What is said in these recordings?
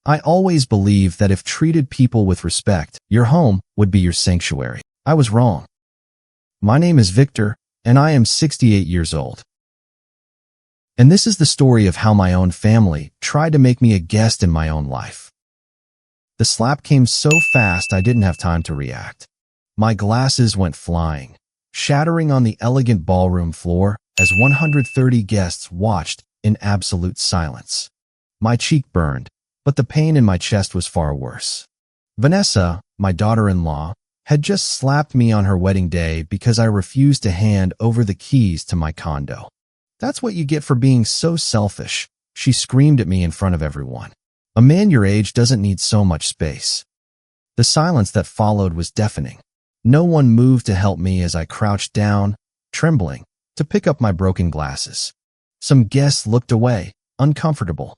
I always believed that if treated people with respect, your home would be your sanctuary. I was wrong. My name is Victor, and I am 68 years old. And this is the story of how my own family tried to make me a guest in my own life. The slap came so fast I didn't have time to react. My glasses went flying, shattering on the elegant ballroom floor as 130 guests watched in absolute silence. My cheek burned, but the pain in my chest was far worse. Vanessa, my daughter-in-law, had just slapped me on her wedding day because I refused to hand over the keys to my condo. "That's what you get for being so selfish," she screamed at me in front of everyone. "A man your age doesn't need so much space." The silence that followed was deafening. No one moved to help me as I crouched down, trembling, to pick up my broken glasses. Some guests looked away, uncomfortable.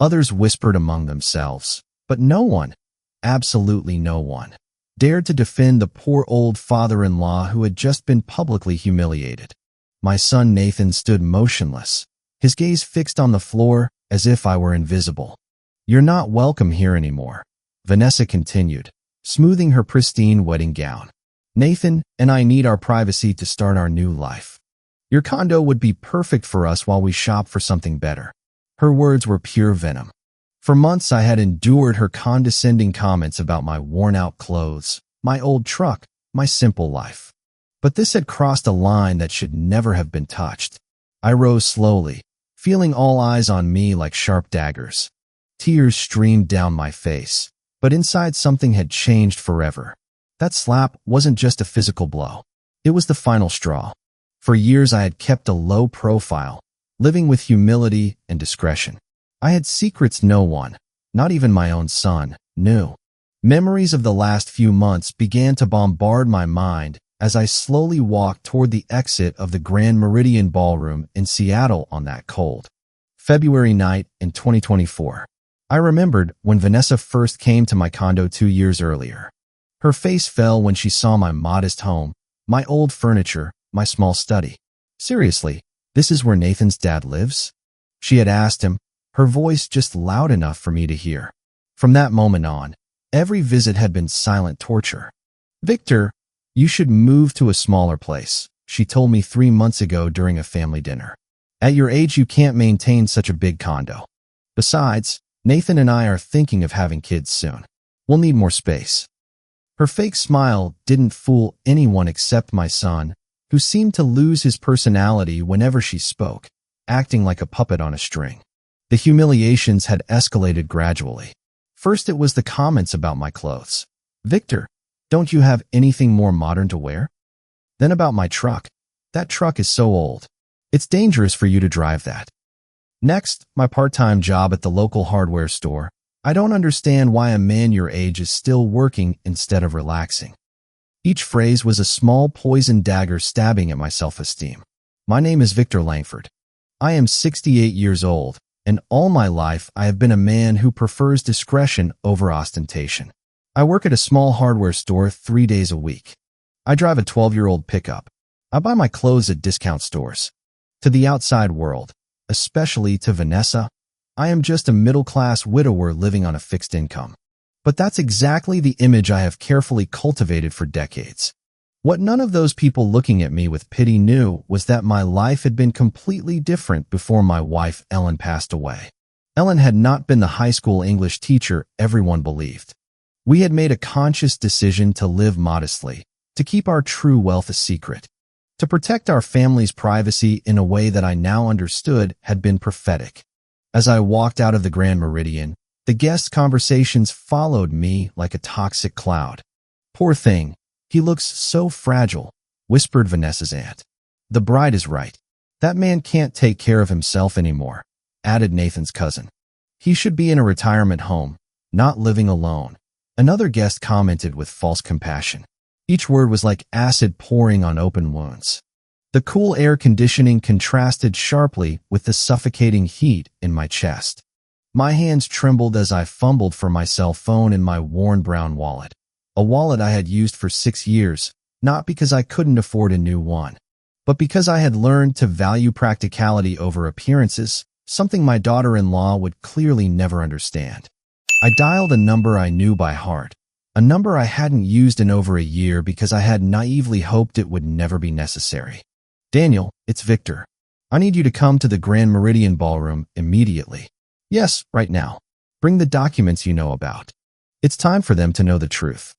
Others whispered among themselves, but no one, absolutely no one, dared to defend the poor old father-in-law who had just been publicly humiliated. My son Nathan stood motionless, his gaze fixed on the floor as if I were invisible. "You're not welcome here anymore," Vanessa continued, smoothing her pristine wedding gown. "Nathan and I need our privacy to start our new life. Your condo would be perfect for us while we shop for something better." Her words were pure venom. For months I had endured her condescending comments about my worn-out clothes, my old truck, my simple life. But this had crossed a line that should never have been touched. I rose slowly, feeling all eyes on me like sharp daggers. Tears streamed down my face, but inside something had changed forever. That slap wasn't just a physical blow. It was the final straw. For years I had kept a low profile, living with humility and discretion. I had secrets no one, not even my own son, knew. Memories of the last few months began to bombard my mind as I slowly walked toward the exit of the Grand Meridian Ballroom in Seattle on that cold February night in 2024. I remembered when Vanessa first came to my condo 2 years earlier. Her face fell when she saw my modest home, my old furniture, my small study. "Seriously, this is where Nathan's dad lives?" she had asked him, her voice just loud enough for me to hear. From that moment on, every visit had been silent torture. "Victor, you should move to a smaller place," she told me 3 months ago during a family dinner. "At your age, you can't maintain such a big condo. Besides, Nathan and I are thinking of having kids soon. We'll need more space." Her fake smile didn't fool anyone except my son, who seemed to lose his personality whenever she spoke, acting like a puppet on a string. The humiliations had escalated gradually. First, it was the comments about my clothes. "Victor, don't you have anything more modern to wear?" Then about my truck. "That truck is so old. It's dangerous for you to drive that." Next, my part-time job at the local hardware store. "I don't understand why a man your age is still working instead of relaxing." Each phrase was a small poison dagger stabbing at my self-esteem. My name is Victor Langford. I am 68 years old, and all my life I have been a man who prefers discretion over ostentation. I work at a small hardware store 3 days a week. I drive a 12-year-old pickup. I buy my clothes at discount stores. To the outside world, especially to Vanessa, I am just a middle-class widower living on a fixed income. But that's exactly the image I have carefully cultivated for decades. What none of those people looking at me with pity knew was that my life had been completely different before my wife Ellen passed away. Ellen had not been the high school English teacher everyone believed. We had made a conscious decision to live modestly, to keep our true wealth a secret, to protect our family's privacy in a way that I now understood had been prophetic. As I walked out of the Grand Meridian, the guest conversations followed me like a toxic cloud. "Poor thing, he looks so fragile," whispered Vanessa's aunt. "The bride is right. That man can't take care of himself anymore," added Nathan's cousin. "He should be in a retirement home, not living alone," another guest commented with false compassion. Each word was like acid pouring on open wounds. The cool air conditioning contrasted sharply with the suffocating heat in my chest. My hands trembled as I fumbled for my cell phone in my worn brown wallet, a wallet I had used for 6 years, not because I couldn't afford a new one, but because I had learned to value practicality over appearances, something my daughter-in-law would clearly never understand. I dialed a number I knew by heart, a number I hadn't used in over a year because I had naively hoped it would never be necessary. Daniel, it's Victor. I need you to come to the Grand Meridian Ballroom immediately. Yes, right now. Bring the documents you know about. It's time for them to know the truth.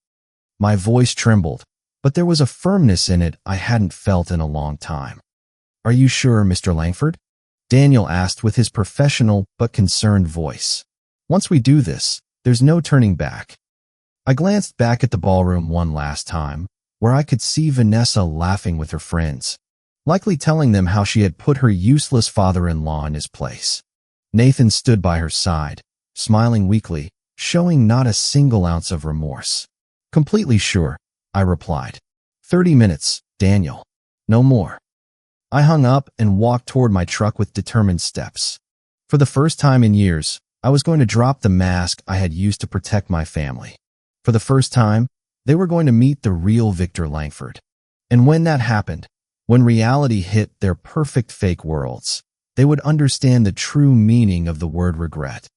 My voice trembled, but there was a firmness in it I hadn't felt in a long time. Are you sure, Mr. Langford? Daniel asked with his professional but concerned voice. Once we do this, there's no turning back. I glanced back at the ballroom one last time, where I could see Vanessa laughing with her friends, likely telling them how she had put her useless father-in-law in his place. Nathan stood by her side, smiling weakly, showing not a single ounce of remorse. Completely sure, I replied. 30 minutes, Daniel. No more. I hung up and walked toward my truck with determined steps. For the first time in years, I was going to drop the mask I had used to protect my family. For the first time, they were going to meet the real Victor Langford. And when that happened, when reality hit their perfect fake worlds, they would understand the true meaning of the word regret.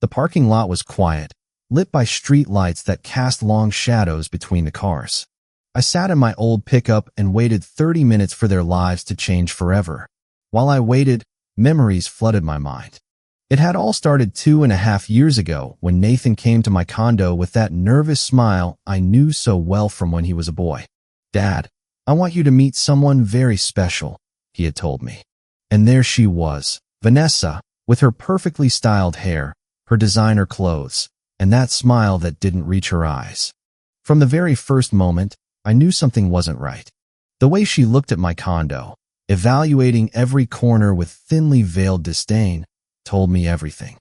The parking lot was quiet, lit by street lights that cast long shadows between the cars. I sat in my old pickup and waited 30 minutes for their lives to change forever. While I waited, memories flooded my mind. It had all started 2.5 years ago when Nathan came to my condo with that nervous smile I knew so well from when he was a boy. Dad, I want you to meet someone very special, he had told me. And there she was, Vanessa, with her perfectly styled hair, her designer clothes, and that smile that didn't reach her eyes. From the very first moment, I knew something wasn't right. The way she looked at my condo, evaluating every corner with thinly veiled disdain, told me everything.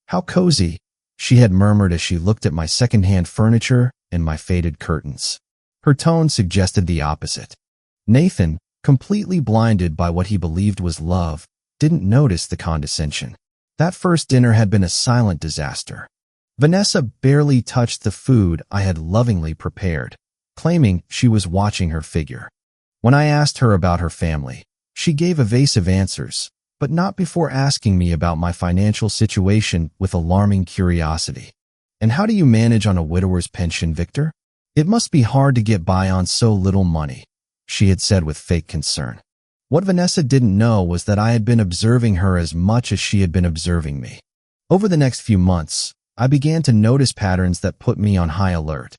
How cozy, she had murmured as she looked at my secondhand furniture and my faded curtains. Her tone suggested the opposite. Nathan, completely blinded by what he believed was love, didn't notice the condescension. That first dinner had been a silent disaster. Vanessa barely touched the food I had lovingly prepared, claiming she was watching her figure. When I asked her about her family, she gave evasive answers, but not before asking me about my financial situation with alarming curiosity. And how do you manage on a widower's pension, Victor? It must be hard to get by on so little money, she had said with fake concern. What Vanessa didn't know was that I had been observing her as much as she had been observing me. Over the next few months, I began to notice patterns that put me on high alert.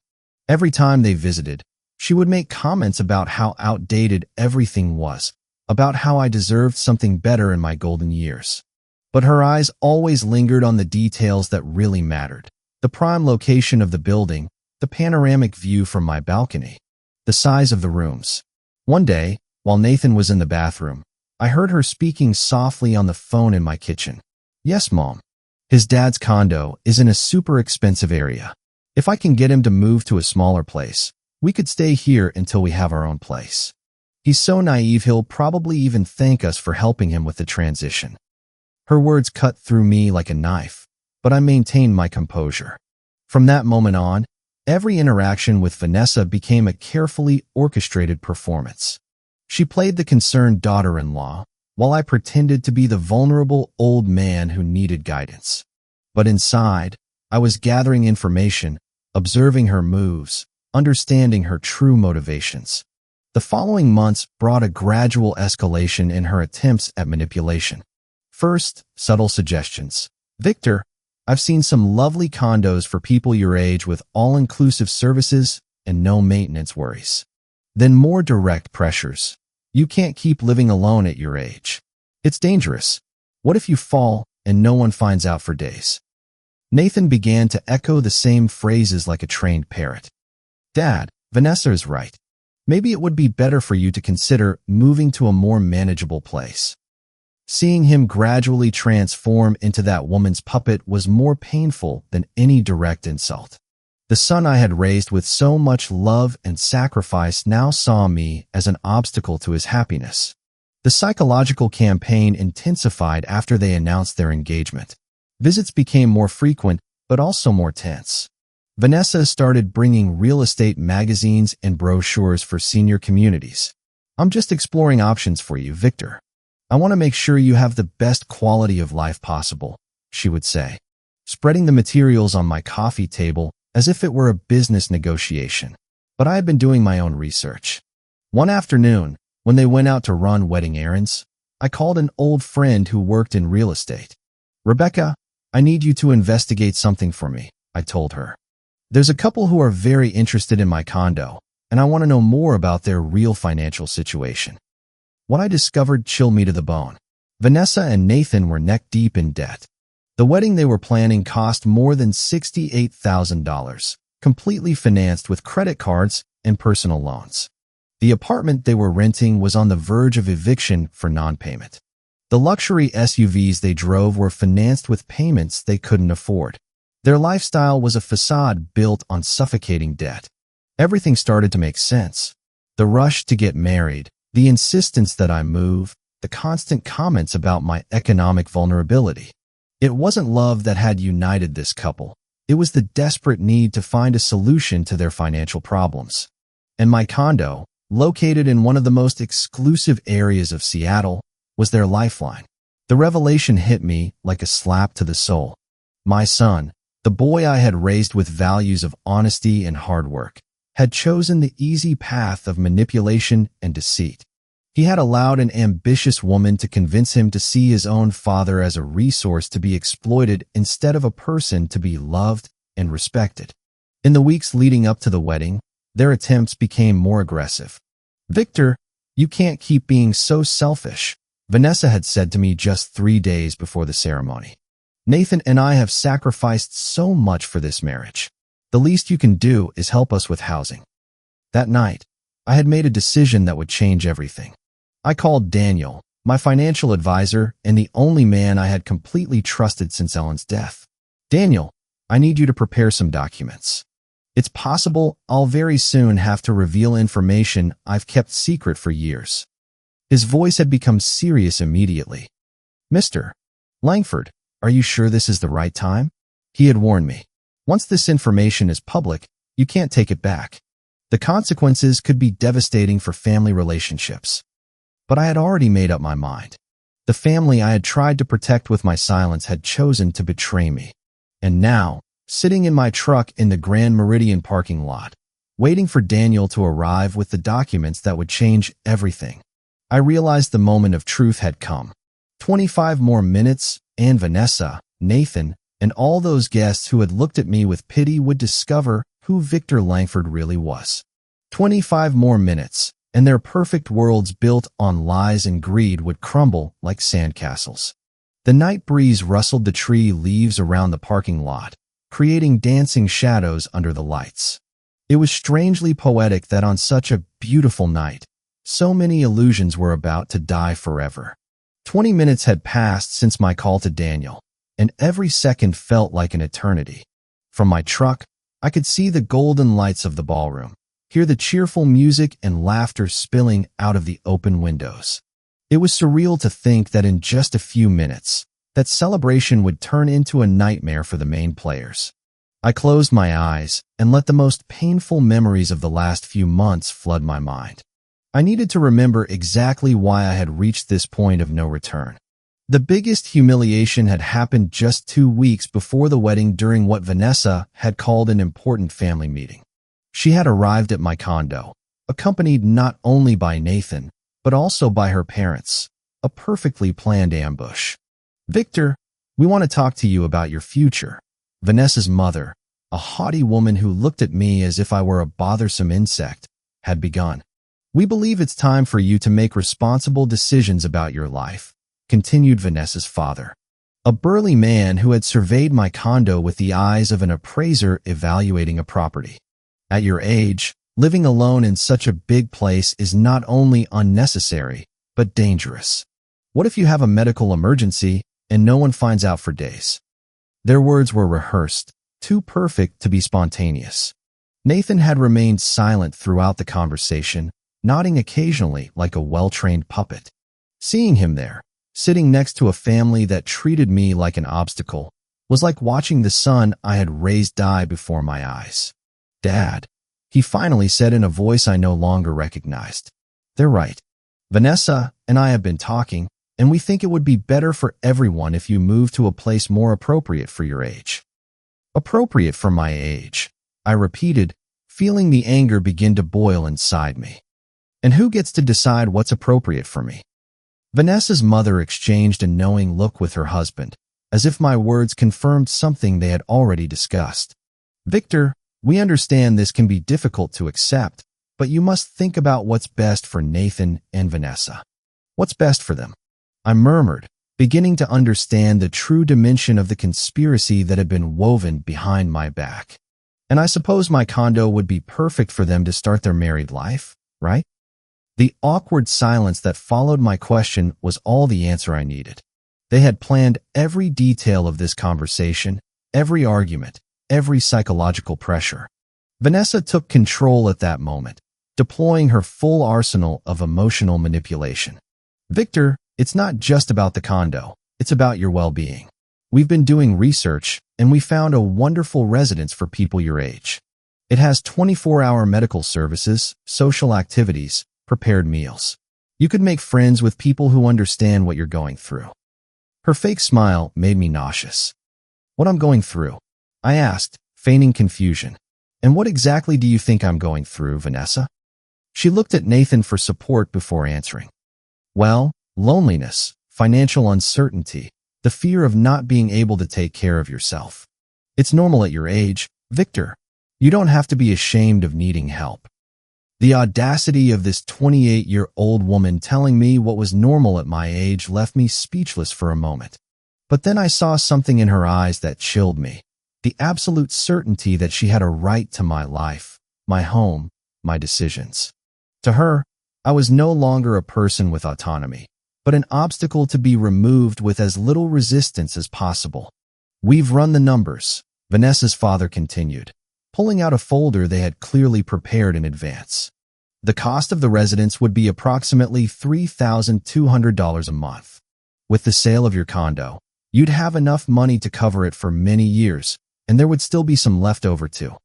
Every time they visited, she would make comments about how outdated everything was, about how I deserved something better in my golden years. But her eyes always lingered on the details that really mattered. The prime location of the building, the panoramic view from my balcony, the size of the rooms. One day, while Nathan was in the bathroom, I heard her speaking softly on the phone in my kitchen. Yes, Mom. His dad's condo is in a super expensive area. If I can get him to move to a smaller place, we could stay here until we have our own place. He's so naive he'll probably even thank us for helping him with the transition. Her words cut through me like a knife, but I maintained my composure. From that moment on, every interaction with Vanessa became a carefully orchestrated performance. She played the concerned daughter-in-law, while I pretended to be the vulnerable old man who needed guidance. But inside, I was gathering information, observing her moves, understanding her true motivations. The following months brought a gradual escalation in her attempts at manipulation. First, subtle suggestions. Victor, I've seen some lovely condos for people your age with all-inclusive services and no maintenance worries. Then more direct pressures. You can't keep living alone at your age. It's dangerous. What if you fall and no one finds out for days? Nathan began to echo the same phrases like a trained parrot. Dad, Vanessa is right. Maybe it would be better for you to consider moving to a more manageable place. Seeing him gradually transform into that woman's puppet was more painful than any direct insult. The son I had raised with so much love and sacrifice now saw me as an obstacle to his happiness. The psychological campaign intensified after they announced their engagement. Visits became more frequent, but also more tense. Vanessa started bringing real estate magazines and brochures for senior communities. I'm just exploring options for you, Victor. I want to make sure you have the best quality of life possible, she would say. spreading the materials on my coffee table as if it were a business negotiation. But I had been doing my own research. One afternoon, when they went out to run wedding errands, I called an old friend who worked in real estate. "Rebecca, I need you to investigate something for me," I told her. "There's a couple who are very interested in my condo, and I want to know more about their real financial situation." What I discovered chilled me to the bone. Vanessa and Nathan were neck-deep in debt. The wedding they were planning cost more than $68,000, completely financed with credit cards and personal loans. The apartment they were renting was on the verge of eviction for non-payment. The luxury SUVs they drove were financed with payments they couldn't afford. Their lifestyle was a facade built on suffocating debt. Everything started to make sense. The rush to get married, the insistence that I move, the constant comments about my economic vulnerability. It wasn't love that had united this couple. It was the desperate need to find a solution to their financial problems. And my condo, located in one of the most exclusive areas of Seattle, was their lifeline. The revelation hit me like a slap to the soul. My son, the boy I had raised with values of honesty and hard work, had chosen the easy path of manipulation and deceit. He had allowed an ambitious woman to convince him to see his own father as a resource to be exploited instead of a person to be loved and respected. In the weeks leading up to the wedding, their attempts became more aggressive. "Victor, you can't keep being so selfish," Vanessa had said to me just 3 days before the ceremony. "Nathan and I have sacrificed so much for this marriage. The least you can do is help us with housing." That night, I had made a decision that would change everything. I called Daniel, my financial advisor and the only man I had completely trusted since Ellen's death. "Daniel, I need you to prepare some documents. It's possible I'll very soon have to reveal information I've kept secret for years." His voice had become serious immediately. "Mr. Langford, are you sure this is the right time?" He had warned me. "Once this information is public, you can't take it back. The consequences could be devastating for family relationships." But I had already made up my mind. The family I had tried to protect with my silence had chosen to betray me. And now, sitting in my truck in the Grand Meridian parking lot, waiting for Daniel to arrive with the documents that would change everything, I realized the moment of truth had come. 25 more minutes, and Vanessa, Nathan, and all those guests who had looked at me with pity would discover who Victor Langford really was. 25 more minutes, and their perfect worlds built on lies and greed would crumble like sandcastles. The night breeze rustled the tree leaves around the parking lot, creating dancing shadows under the lights. It was strangely poetic that on such a beautiful night, so many illusions were about to die forever. 20 minutes had passed since my call to Daniel, and every second felt like an eternity. From my truck, I could see the golden lights of the ballroom, hear the cheerful music and laughter spilling out of the open windows. It was surreal to think that in just a few minutes, that celebration would turn into a nightmare for the main players. I closed my eyes and let the most painful memories of the last few months flood my mind. I needed to remember exactly why I had reached this point of no return. The biggest humiliation had happened just 2 weeks before the wedding during what Vanessa had called an important family meeting. She had arrived at my condo, accompanied not only by Nathan, but also by her parents, a perfectly planned ambush. "Victor, we want to talk to you about your future." Vanessa's mother, a haughty woman who looked at me as if I were a bothersome insect, had begun. "We believe it's time for you to make responsible decisions about your life," continued Vanessa's father, a burly man who had surveyed my condo with the eyes of an appraiser evaluating a property. "At your age, living alone in such a big place is not only unnecessary, but dangerous. What if you have a medical emergency and no one finds out for days?" Their words were rehearsed, too perfect to be spontaneous. Nathan had remained silent throughout the conversation, nodding occasionally like a well-trained puppet. Seeing him there, sitting next to a family that treated me like an obstacle, was like watching the son I had raised die before my eyes. "Dad," he finally said in a voice I no longer recognized. "They're right. Vanessa and I have been talking, and we think it would be better for everyone if you move to a place more appropriate for your age. Appropriate for my age, I repeated, feeling the anger begin to boil inside me. And who gets to decide what's appropriate for me? Vanessa's mother exchanged a knowing look with her husband, as if my words confirmed something they had already discussed. Victor, we understand this can be difficult to accept, but you must think about what's best for Nathan and Vanessa. What's best for them? I murmured, beginning to understand the true dimension of the conspiracy that had been woven behind my back. And I suppose my condo would be perfect for them to start their married life, right? The awkward silence that followed my question was all the answer I needed. They had planned every detail of this conversation, every argument, every psychological pressure. Vanessa took control at that moment, deploying her full arsenal of emotional manipulation. Victor, it's not just about the condo, it's about your well-being. We've been doing research, and we found a wonderful residence for people your age. It has 24-hour medical services, social activities, prepared meals. You could make friends with people who understand what you're going through. Her fake smile made me nauseous. What I'm going through? I asked, feigning confusion. And what exactly do you think I'm going through, Vanessa? She looked at Nathan for support before answering. Well, loneliness, financial uncertainty, the fear of not being able to take care of yourself. It's normal at your age, Victor. You don't have to be ashamed of needing help. The audacity of this 28-year-old woman telling me what was normal at my age left me speechless for a moment. But then I saw something in her eyes that chilled me. The absolute certainty that she had a right to my life, my home, my decisions. To her, I was no longer a person with autonomy, but an obstacle to be removed with as little resistance as possible. We've run the numbers, Vanessa's father continued, pulling out a folder they had clearly prepared in advance. The cost of the residence would be approximately $3,200 a month. With the sale of your condo, you'd have enough money to cover it for many years, and there would still be some left over to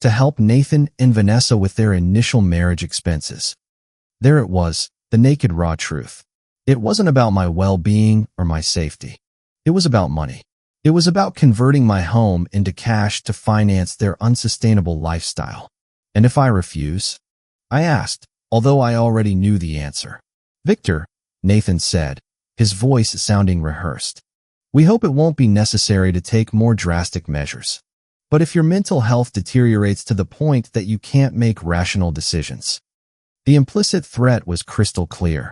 help Nathan and Vanessa with their initial marriage expenses. There it was, the naked raw truth. It wasn't about my well-being or my safety. It was about money. It was about converting my home into cash to finance their unsustainable lifestyle. And if I refuse? I asked, although I already knew the answer. Victor, Nathan said, his voice sounding rehearsed. We hope it won't be necessary to take more drastic measures. But if your mental health deteriorates to the point that you can't make rational decisions. The implicit threat was crystal clear.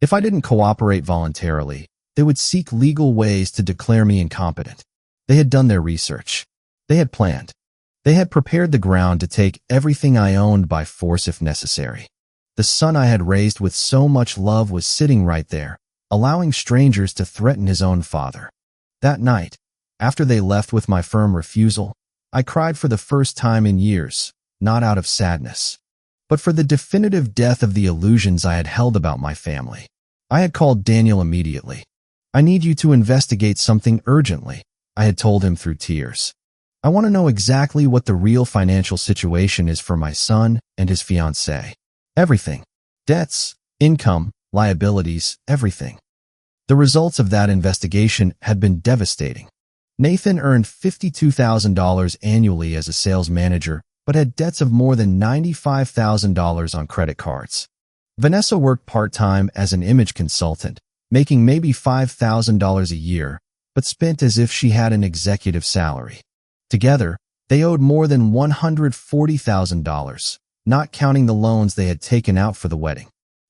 If I didn't cooperate voluntarily, they would seek legal ways to declare me incompetent. They had done their research. They had planned. They had prepared the ground to take everything I owned by force if necessary. The son I had raised with so much love was sitting right there, allowing strangers to threaten his own father. That night, after they left with my firm refusal, I cried for the first time in years, not out of sadness, but for the definitive death of the illusions I had held about my family. I had called Daniel immediately. I need you to investigate something urgently, I had told him through tears. I want to know exactly what the real financial situation is for my son and his fiancée. Everything. Debts, income, liabilities, everything. The results of that investigation had been devastating. Nathan earned $52,000 annually as a sales manager, but had debts of more than $95,000 on credit cards. Vanessa worked part-time as an image consultant, making maybe $5,000 a year, but spent as if she had an executive salary. Together, they owed more than $140,000, not counting the loans they had taken out for the wedding.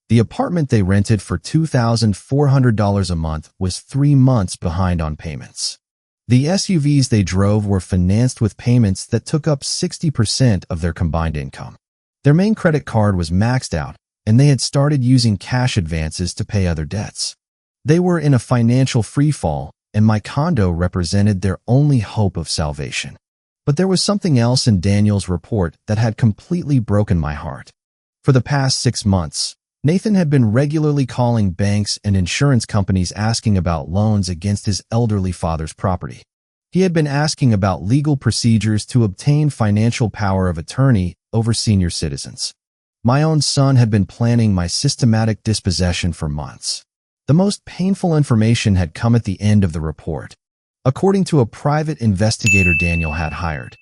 The apartment they rented for $2,400 a month was 3 months behind on payments. The SUVs they drove were financed with payments that took up 60% of their combined income. Their main credit card was maxed out, and they had started using cash advances to pay other debts. They were in a financial freefall, and my condo represented their only hope of salvation. But there was something else in Daniel's report that had completely broken my heart. For the past 6 months, Nathan had been regularly calling banks and insurance companies asking about loans against his elderly father's property. He had been asking about legal procedures to obtain financial power of attorney over senior citizens. My own son had been planning my systematic dispossession for months. The most painful information had come at the end of the report. According to a private investigator Daniel had hired,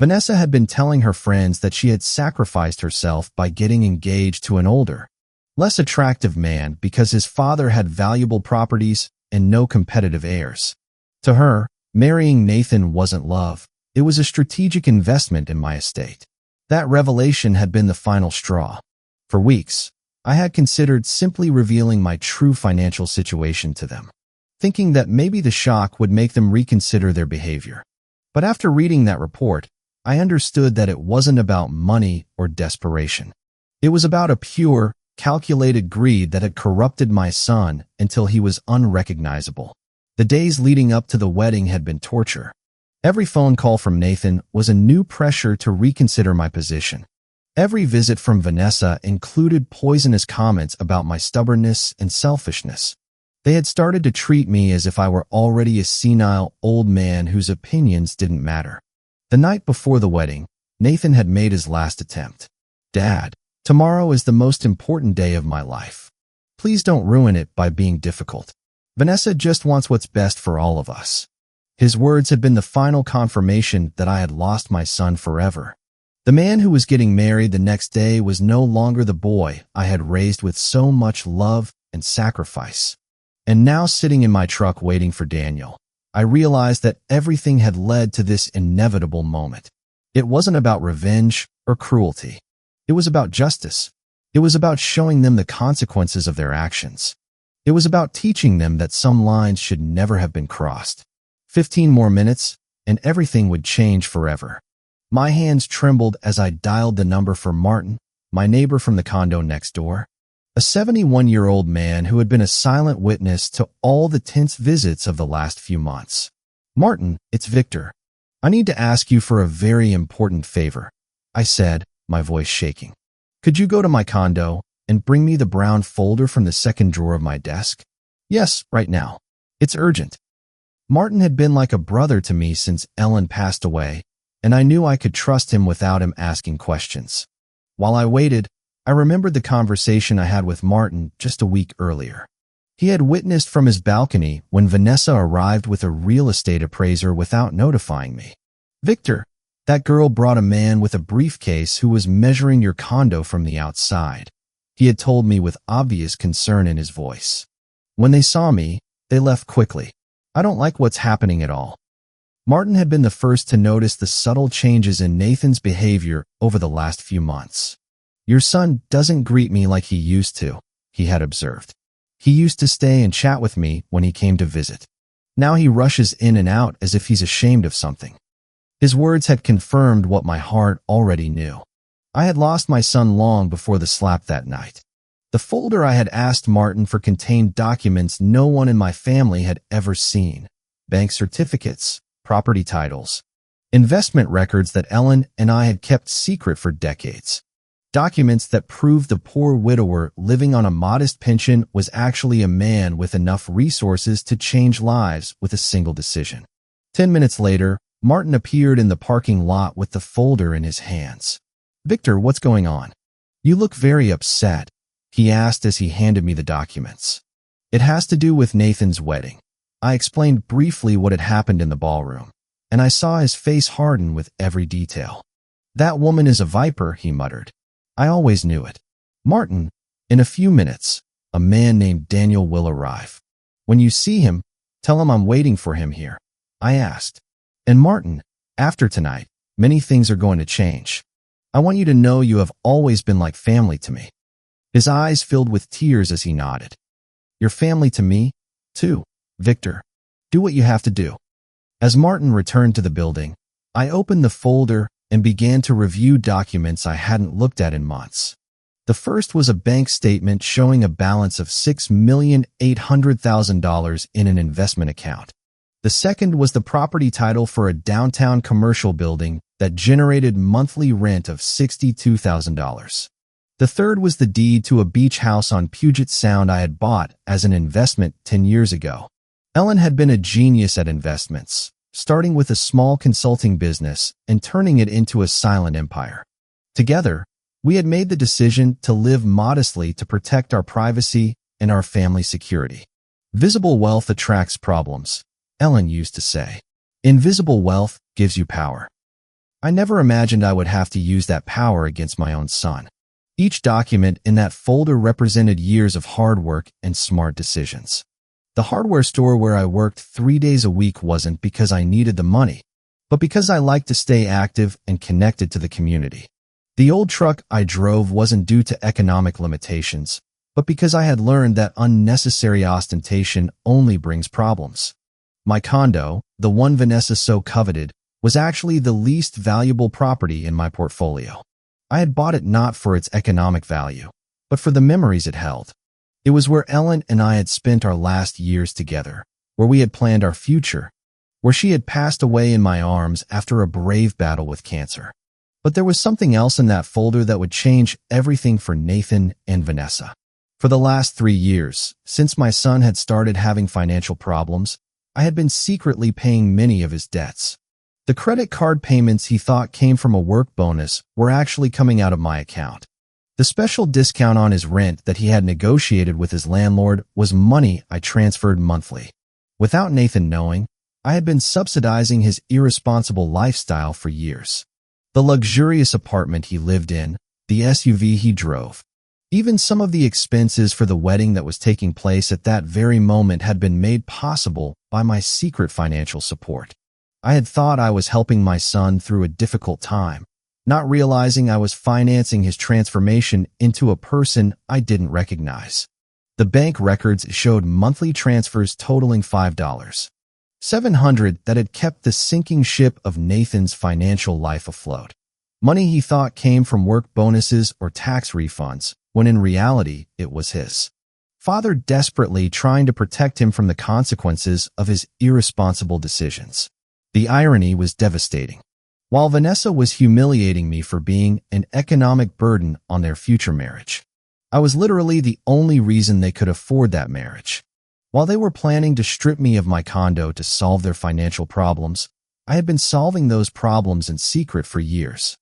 Vanessa had been telling her friends that she had sacrificed herself by getting engaged to an older, less attractive man because his father had valuable properties and no competitive heirs. To her, marrying Nathan wasn't love. It was a strategic investment in my estate. That revelation had been the final straw. For weeks, I had considered simply revealing my true financial situation to them, thinking that maybe the shock would make them reconsider their behavior. But after reading that report, I understood that it wasn't about money or desperation. It was about a pure, calculated greed that had corrupted my son until he was unrecognizable. The days leading up to the wedding had been torture. Every phone call from Nathan was a new pressure to reconsider my position. Every visit from Vanessa included poisonous comments about my stubbornness and selfishness. They had started to treat me as if I were already a senile old man whose opinions didn't matter. The night before the wedding, Nathan had made his last attempt. "Dad, tomorrow is the most important day of my life. Please don't ruin it by being difficult. Vanessa just wants what's best for all of us." His words had been the final confirmation that I had lost my son forever. The man who was getting married the next day was no longer the boy I had raised with so much love and sacrifice. And now, sitting in my truck waiting for Daniel, I realized that everything had led to this inevitable moment. It wasn't about revenge or cruelty. It was about justice. It was about showing them the consequences of their actions. It was about teaching them that some lines should never have been crossed. 15 more minutes, and everything would change forever. My hands trembled as I dialed the number for Martin, my neighbor from the condo next door, a 71-year-old man who had been a silent witness to all the tense visits of the last few months. "Martin, it's Victor. I need to ask you for a very important favor," I said, my voice shaking. "Could you go to my condo and bring me the brown folder from the second drawer of my desk?" "Yes, right now. It's urgent." Martin had been like a brother to me since Ellen passed away, and I knew I could trust him without him asking questions. While I waited, I remembered the conversation I had with Martin just a week earlier. He had witnessed from his balcony when Vanessa arrived with a real estate appraiser without notifying me. "Victor, that girl brought a man with a briefcase who was measuring your condo from the outside," he had told me with obvious concern in his voice. When they saw me, they left quickly. "I don't like what's happening at all." Martin had been the first to notice the subtle changes in Nathan's behavior over the last few months. "Your son doesn't greet me like he used to," he had observed. "He used to stay and chat with me when he came to visit. Now he rushes in and out as if he's ashamed of something." His words had confirmed what my heart already knew. I had lost my son long before the slap that night. The folder I had asked Martin for contained documents no one in my family had ever seen: bank certificates, property titles, investment records that Ellen and I had kept secret for decades. Documents that proved the poor widower living on a modest pension was actually a man with enough resources to change lives with a single decision. 10 minutes later, Martin appeared in the parking lot with the folder in his hands. "Victor, what's going on? You look very upset," he asked as he handed me the documents. "It has to do with Nathan's wedding." I explained briefly what had happened in the ballroom, and I saw his face harden with every detail. "That woman is a viper," he muttered. "I always knew it." "Martin, in a few minutes, a man named Daniel will arrive. When you see him, tell him I'm waiting for him here," I asked. "And Martin, after tonight, many things are going to change. I want you to know you have always been like family to me." His eyes filled with tears as he nodded. "You're family to me, too, Victor. Do what you have to do." As Martin returned to the building, I opened the folder and began to review documents I hadn't looked at in months. The first was a bank statement showing a balance of $6,800,000 in an investment account. The second was the property title for a downtown commercial building that generated monthly rent of $62,000. The third was the deed to a beach house on Puget Sound I had bought as an investment 10 years ago. Ellen had been a genius at investments, starting with a small consulting business and turning it into a silent empire. Together, we had made the decision to live modestly to protect our privacy and our family security. Visible wealth attracts problems, Ellen used to say. Invisible wealth gives you power. I never imagined I would have to use that power against my own son. Each document in that folder represented years of hard work and smart decisions. The hardware store where I worked 3 days a week wasn't because I needed the money, but because I liked to stay active and connected to the community. The old truck I drove wasn't due to economic limitations, but because I had learned that unnecessary ostentation only brings problems. My condo, the one Vanessa so coveted, was actually the least valuable property in my portfolio. I had bought it not for its economic value, but for the memories it held. It was where Ellen and I had spent our last years together, where we had planned our future, where she had passed away in my arms after a brave battle with cancer. But there was something else in that folder that would change everything for Nathan and Vanessa. For the last 3 years, since my son had started having financial problems, I had been secretly paying many of his debts. The credit card payments he thought came from a work bonus were actually coming out of my account. The special discount on his rent that he had negotiated with his landlord was money I transferred monthly. Without Nathan knowing, I had been subsidizing his irresponsible lifestyle for years. The luxurious apartment he lived in, the SUV he drove, even some of the expenses for the wedding that was taking place at that very moment had been made possible by my secret financial support. I had thought I was helping my son through a difficult time, not realizing I was financing his transformation into a person I didn't recognize. The bank records showed monthly transfers totaling $5,700 that had kept the sinking ship of Nathan's financial life afloat. Money he thought came from work bonuses or tax refunds, when in reality it was his father desperately trying to protect him from the consequences of his irresponsible decisions. The irony was devastating. While Vanessa was humiliating me for being an economic burden on their future marriage, I was literally the only reason they could afford that marriage. While they were planning to strip me of my condo to solve their financial problems, I had been solving those problems in secret for years.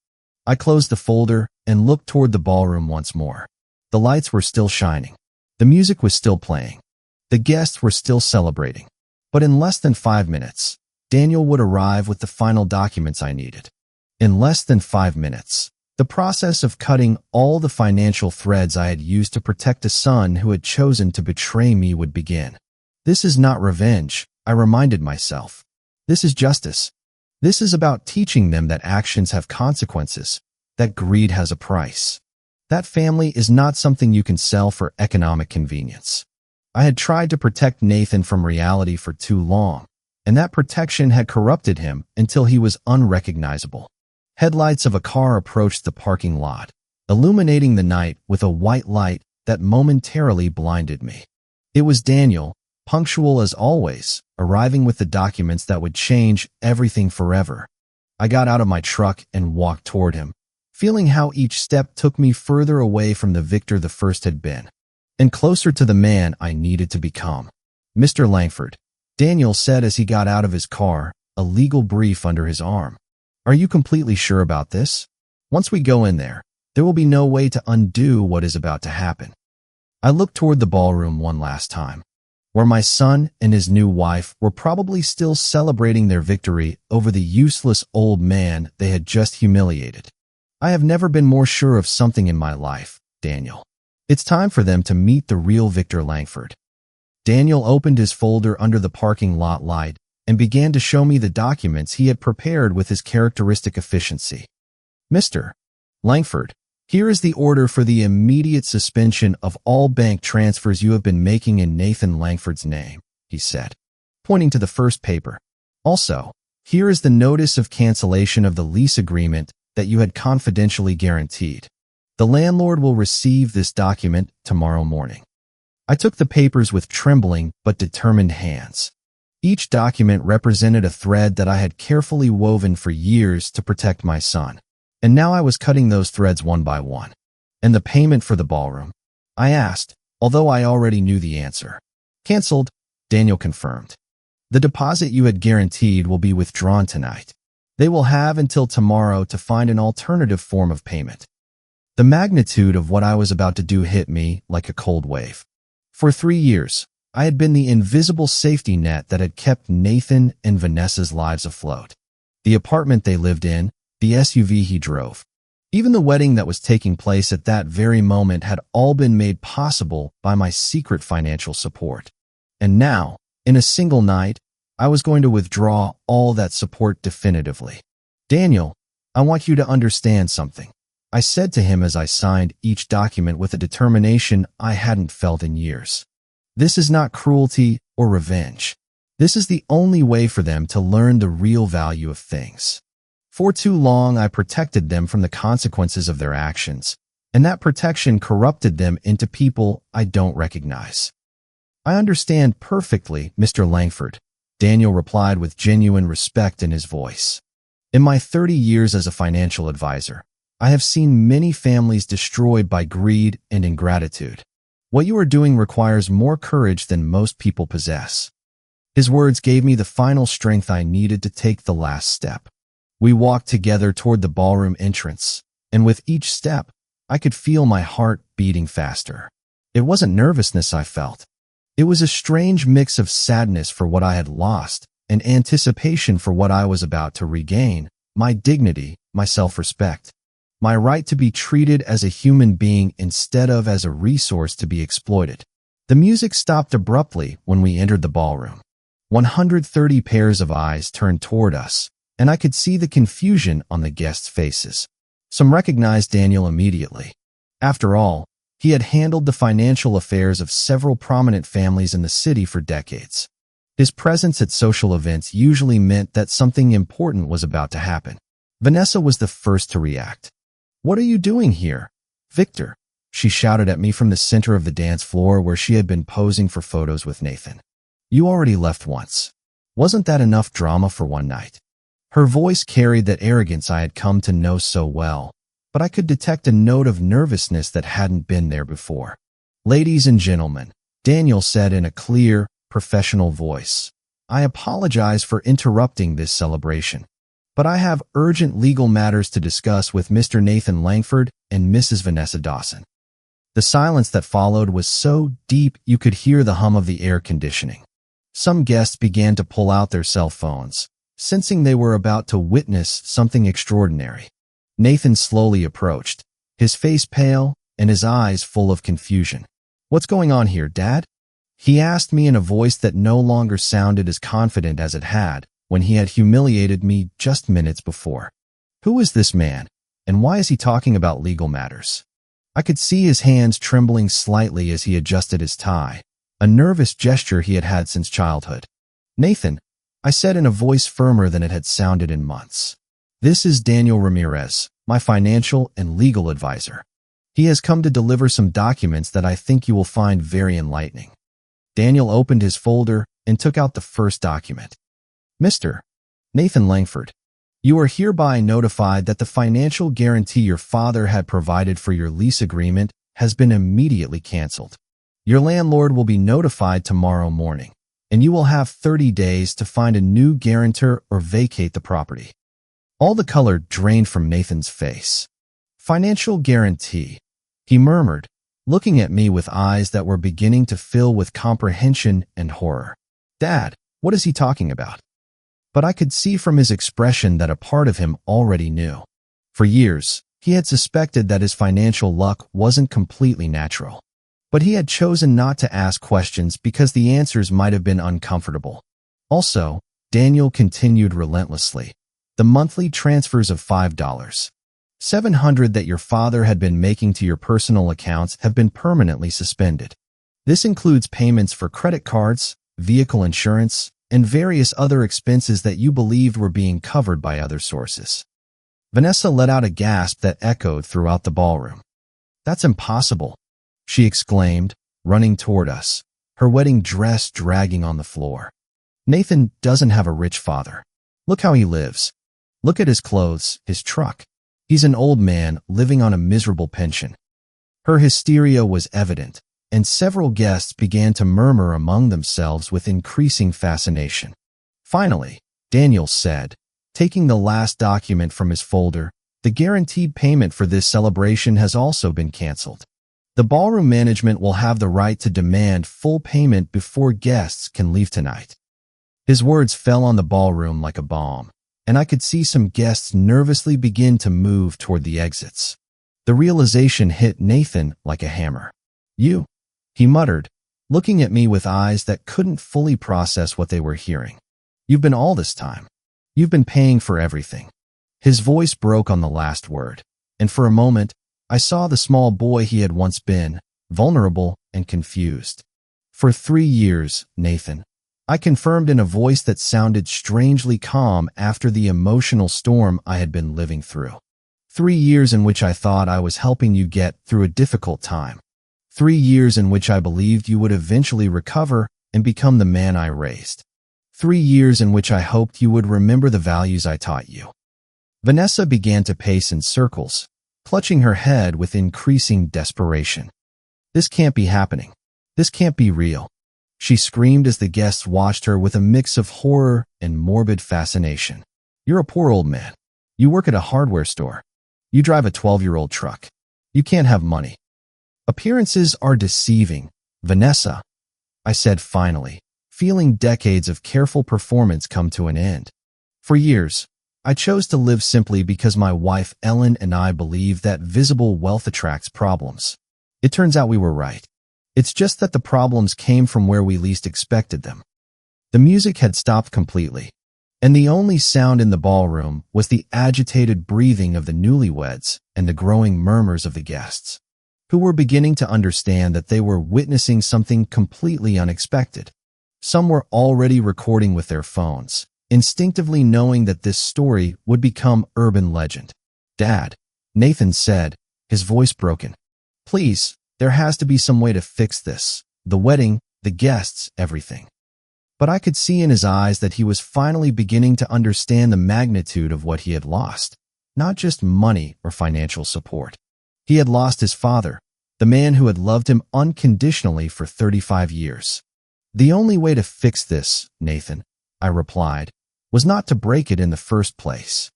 I closed the folder and looked toward the ballroom once more. The lights were still shining. The music was still playing. The guests were still celebrating. But in less than 5 minutes, Daniel would arrive with the final documents I needed. In less than 5 minutes, the process of cutting all the financial threads I had used to protect a son who had chosen to betray me would begin. This is not revenge, I reminded myself. This is justice. This is about teaching them that actions have consequences, that greed has a price. That family is not something you can sell for economic convenience. I had tried to protect Nathan from reality for too long, and that protection had corrupted him until he was unrecognizable. Headlights of a car approached the parking lot, illuminating the night with a white light that momentarily blinded me. It was Daniel, punctual as always, arriving with the documents that would change everything forever. I got out of my truck and walked toward him, feeling how each step took me further away from the Victor the first had been, and closer to the man I needed to become. Mr. Langford, Daniel said as he got out of his car, a legal brief under his arm. Are you completely sure about this? Once we go in there will be no way to undo what is about to happen. I looked toward the ballroom one last time, where my son and his new wife were probably still celebrating their victory over the useless old man they had just humiliated. I have never been more sure of something in my life, Daniel. It's time for them to meet the real Victor Langford. Daniel opened his folder under the parking lot light and began to show me the documents he had prepared with his characteristic efficiency. Mr. Langford, here is the order for the immediate suspension of all bank transfers you have been making in Nathan Langford's name, he said, pointing to the first paper. Also, here is the notice of cancellation of the lease agreement that you had confidentially guaranteed. The landlord will receive this document tomorrow morning. I took the papers with trembling but determined hands. Each document represented a thread that I had carefully woven for years to protect my son. And now I was cutting those threads one by one. And the payment for the ballroom? I asked, although I already knew the answer. Cancelled, Daniel confirmed. The deposit you had guaranteed will be withdrawn tonight. They will have until tomorrow to find an alternative form of payment. The magnitude of what I was about to do hit me like a cold wave. For 3 years, I had been the invisible safety net that had kept Nathan and Vanessa's lives afloat. The apartment they lived in, the SUV he drove, even the wedding that was taking place at that very moment had all been made possible by my secret financial support. And now, in a single night, I was going to withdraw all that support definitively. Daniel, I want you to understand something, I said to him as I signed each document with a determination I hadn't felt in years. This is not cruelty or revenge. This is the only way for them to learn the real value of things. For too long, I protected them from the consequences of their actions, and that protection corrupted them into people I don't recognize. I understand perfectly, Mr. Langford, Daniel replied with genuine respect in his voice. In my 30 years as a financial advisor, I have seen many families destroyed by greed and ingratitude. What you are doing requires more courage than most people possess. His words gave me the final strength I needed to take the last step. We walked together toward the ballroom entrance, and with each step, I could feel my heart beating faster. It wasn't nervousness I felt. It was a strange mix of sadness for what I had lost and anticipation for what I was about to regain, my dignity, my self-respect, my right to be treated as a human being instead of as a resource to be exploited. The music stopped abruptly when we entered the ballroom. 130 pairs of eyes turned toward us, and I could see the confusion on the guests' faces. Some recognized Daniel immediately. After all, he had handled the financial affairs of several prominent families in the city for decades. His presence at social events usually meant that something important was about to happen. Vanessa was the first to react. "What are you doing here, Victor?" she shouted at me from the center of the dance floor where she had been posing for photos with Nathan. "You already left once. Wasn't that enough drama for one night?" Her voice carried that arrogance I had come to know so well, but I could detect a note of nervousness that hadn't been there before. "Ladies and gentlemen," Daniel said in a clear, professional voice, "I apologize for interrupting this celebration, but I have urgent legal matters to discuss with Mr. Nathan Langford and Mrs. Vanessa Dawson." The silence that followed was so deep you could hear the hum of the air conditioning. Some guests began to pull out their cell phones, sensing they were about to witness something extraordinary. Nathan slowly approached, his face pale and his eyes full of confusion. "What's going on here, Dad?" he asked me in a voice that no longer sounded as confident as it had when he had humiliated me just minutes before. "Who is this man, and why is he talking about legal matters?" I could see his hands trembling slightly as he adjusted his tie, a nervous gesture he had had since childhood. "Nathan," I said in a voice firmer than it had sounded in months. "This is Daniel Ramirez, my financial and legal advisor. He has come to deliver some documents that I think you will find very enlightening." Daniel opened his folder and took out the first document. "Mr. Nathan Langford, you are hereby notified that the financial guarantee your father had provided for your lease agreement has been immediately canceled. Your landlord will be notified tomorrow morning, and you will have 30 days to find a new guarantor or vacate the property." All the color drained from Nathan's face. "Financial guarantee," he murmured, looking at me with eyes that were beginning to fill with comprehension and horror. "Dad, what is he talking about?" But I could see from his expression that a part of him already knew. For years, he had suspected that his financial luck wasn't completely natural. But he had chosen not to ask questions because the answers might have been uncomfortable. Also, Daniel continued relentlessly. "The monthly transfers of $5,700 that your father had been making to your personal accounts have been permanently suspended. This includes payments for credit cards, vehicle insurance, and various other expenses that you believed were being covered by other sources." Vanessa let out a gasp that echoed throughout the ballroom. "That's impossible," she exclaimed, running toward us, her wedding dress dragging on the floor. "Nathan doesn't have a rich father. Look how he lives. Look at his clothes, his truck. He's an old man living on a miserable pension." Her hysteria was evident, and several guests began to murmur among themselves with increasing fascination. Finally, Daniel said, taking the last document from his folder, "The guaranteed payment for this celebration has also been canceled." The ballroom management will have the right to demand full payment before guests can leave tonight. His words fell on the ballroom like a bomb, and I could see some guests nervously begin to move toward the exits. The realization hit Nathan like a hammer. "You," he muttered, looking at me with eyes that couldn't fully process what they were hearing. "You've been all this time. You've been paying for everything." His voice broke on the last word, and for a moment, I saw the small boy he had once been, vulnerable and confused. "For 3 years, Nathan," I confirmed in a voice that sounded strangely calm after the emotional storm I had been living through. 3 years in which I thought I was helping you get through a difficult time. 3 years in which I believed you would eventually recover and become the man I raised. 3 years in which I hoped you would remember the values I taught you." Vanessa began to pace in circles, clutching her head with increasing desperation. "This can't be happening. This can't be real," she screamed as the guests watched her with a mix of horror and morbid fascination. "You're a poor old man. You work at a hardware store. You drive a 12-year-old truck. You can't have money." "Appearances are deceiving, Vanessa," I said finally, feeling decades of careful performance come to an end. "For years, I chose to live simply because my wife Ellen and I believe that visible wealth attracts problems. It turns out we were right. It's just that the problems came from where we least expected them." The music had stopped completely, and the only sound in the ballroom was the agitated breathing of the newlyweds and the growing murmurs of the guests, who were beginning to understand that they were witnessing something completely unexpected. Some were already recording with their phones, instinctively knowing that this story would become urban legend. "Dad," Nathan said, his voice broken. "Please, there has to be some way to fix this. The wedding, the guests, everything." But I could see in his eyes that he was finally beginning to understand the magnitude of what he had lost. Not just money or financial support. He had lost his father, the man who had loved him unconditionally for 35 years. "The only way to fix this, Nathan," I replied, "was not to break it in the first place."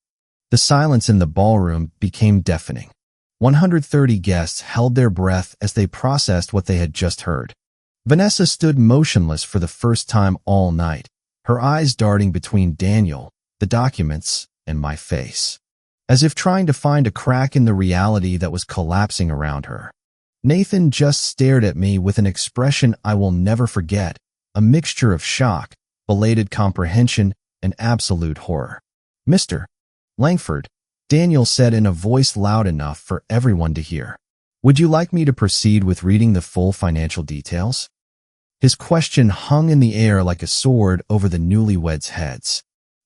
The silence in the ballroom became deafening. 130 guests held their breath as they processed what they had just heard. Vanessa stood motionless for the first time all night, her eyes darting between Daniel, the documents, and my face, as if trying to find a crack in the reality that was collapsing around her. Nathan just stared at me with an expression I will never forget, a mixture of shock, belated comprehension, and absolute horror. "Mr. Langford," Daniel said in a voice loud enough for everyone to hear, "would you like me to proceed with reading the full financial details?" His question hung in the air like a sword over the newlyweds' heads.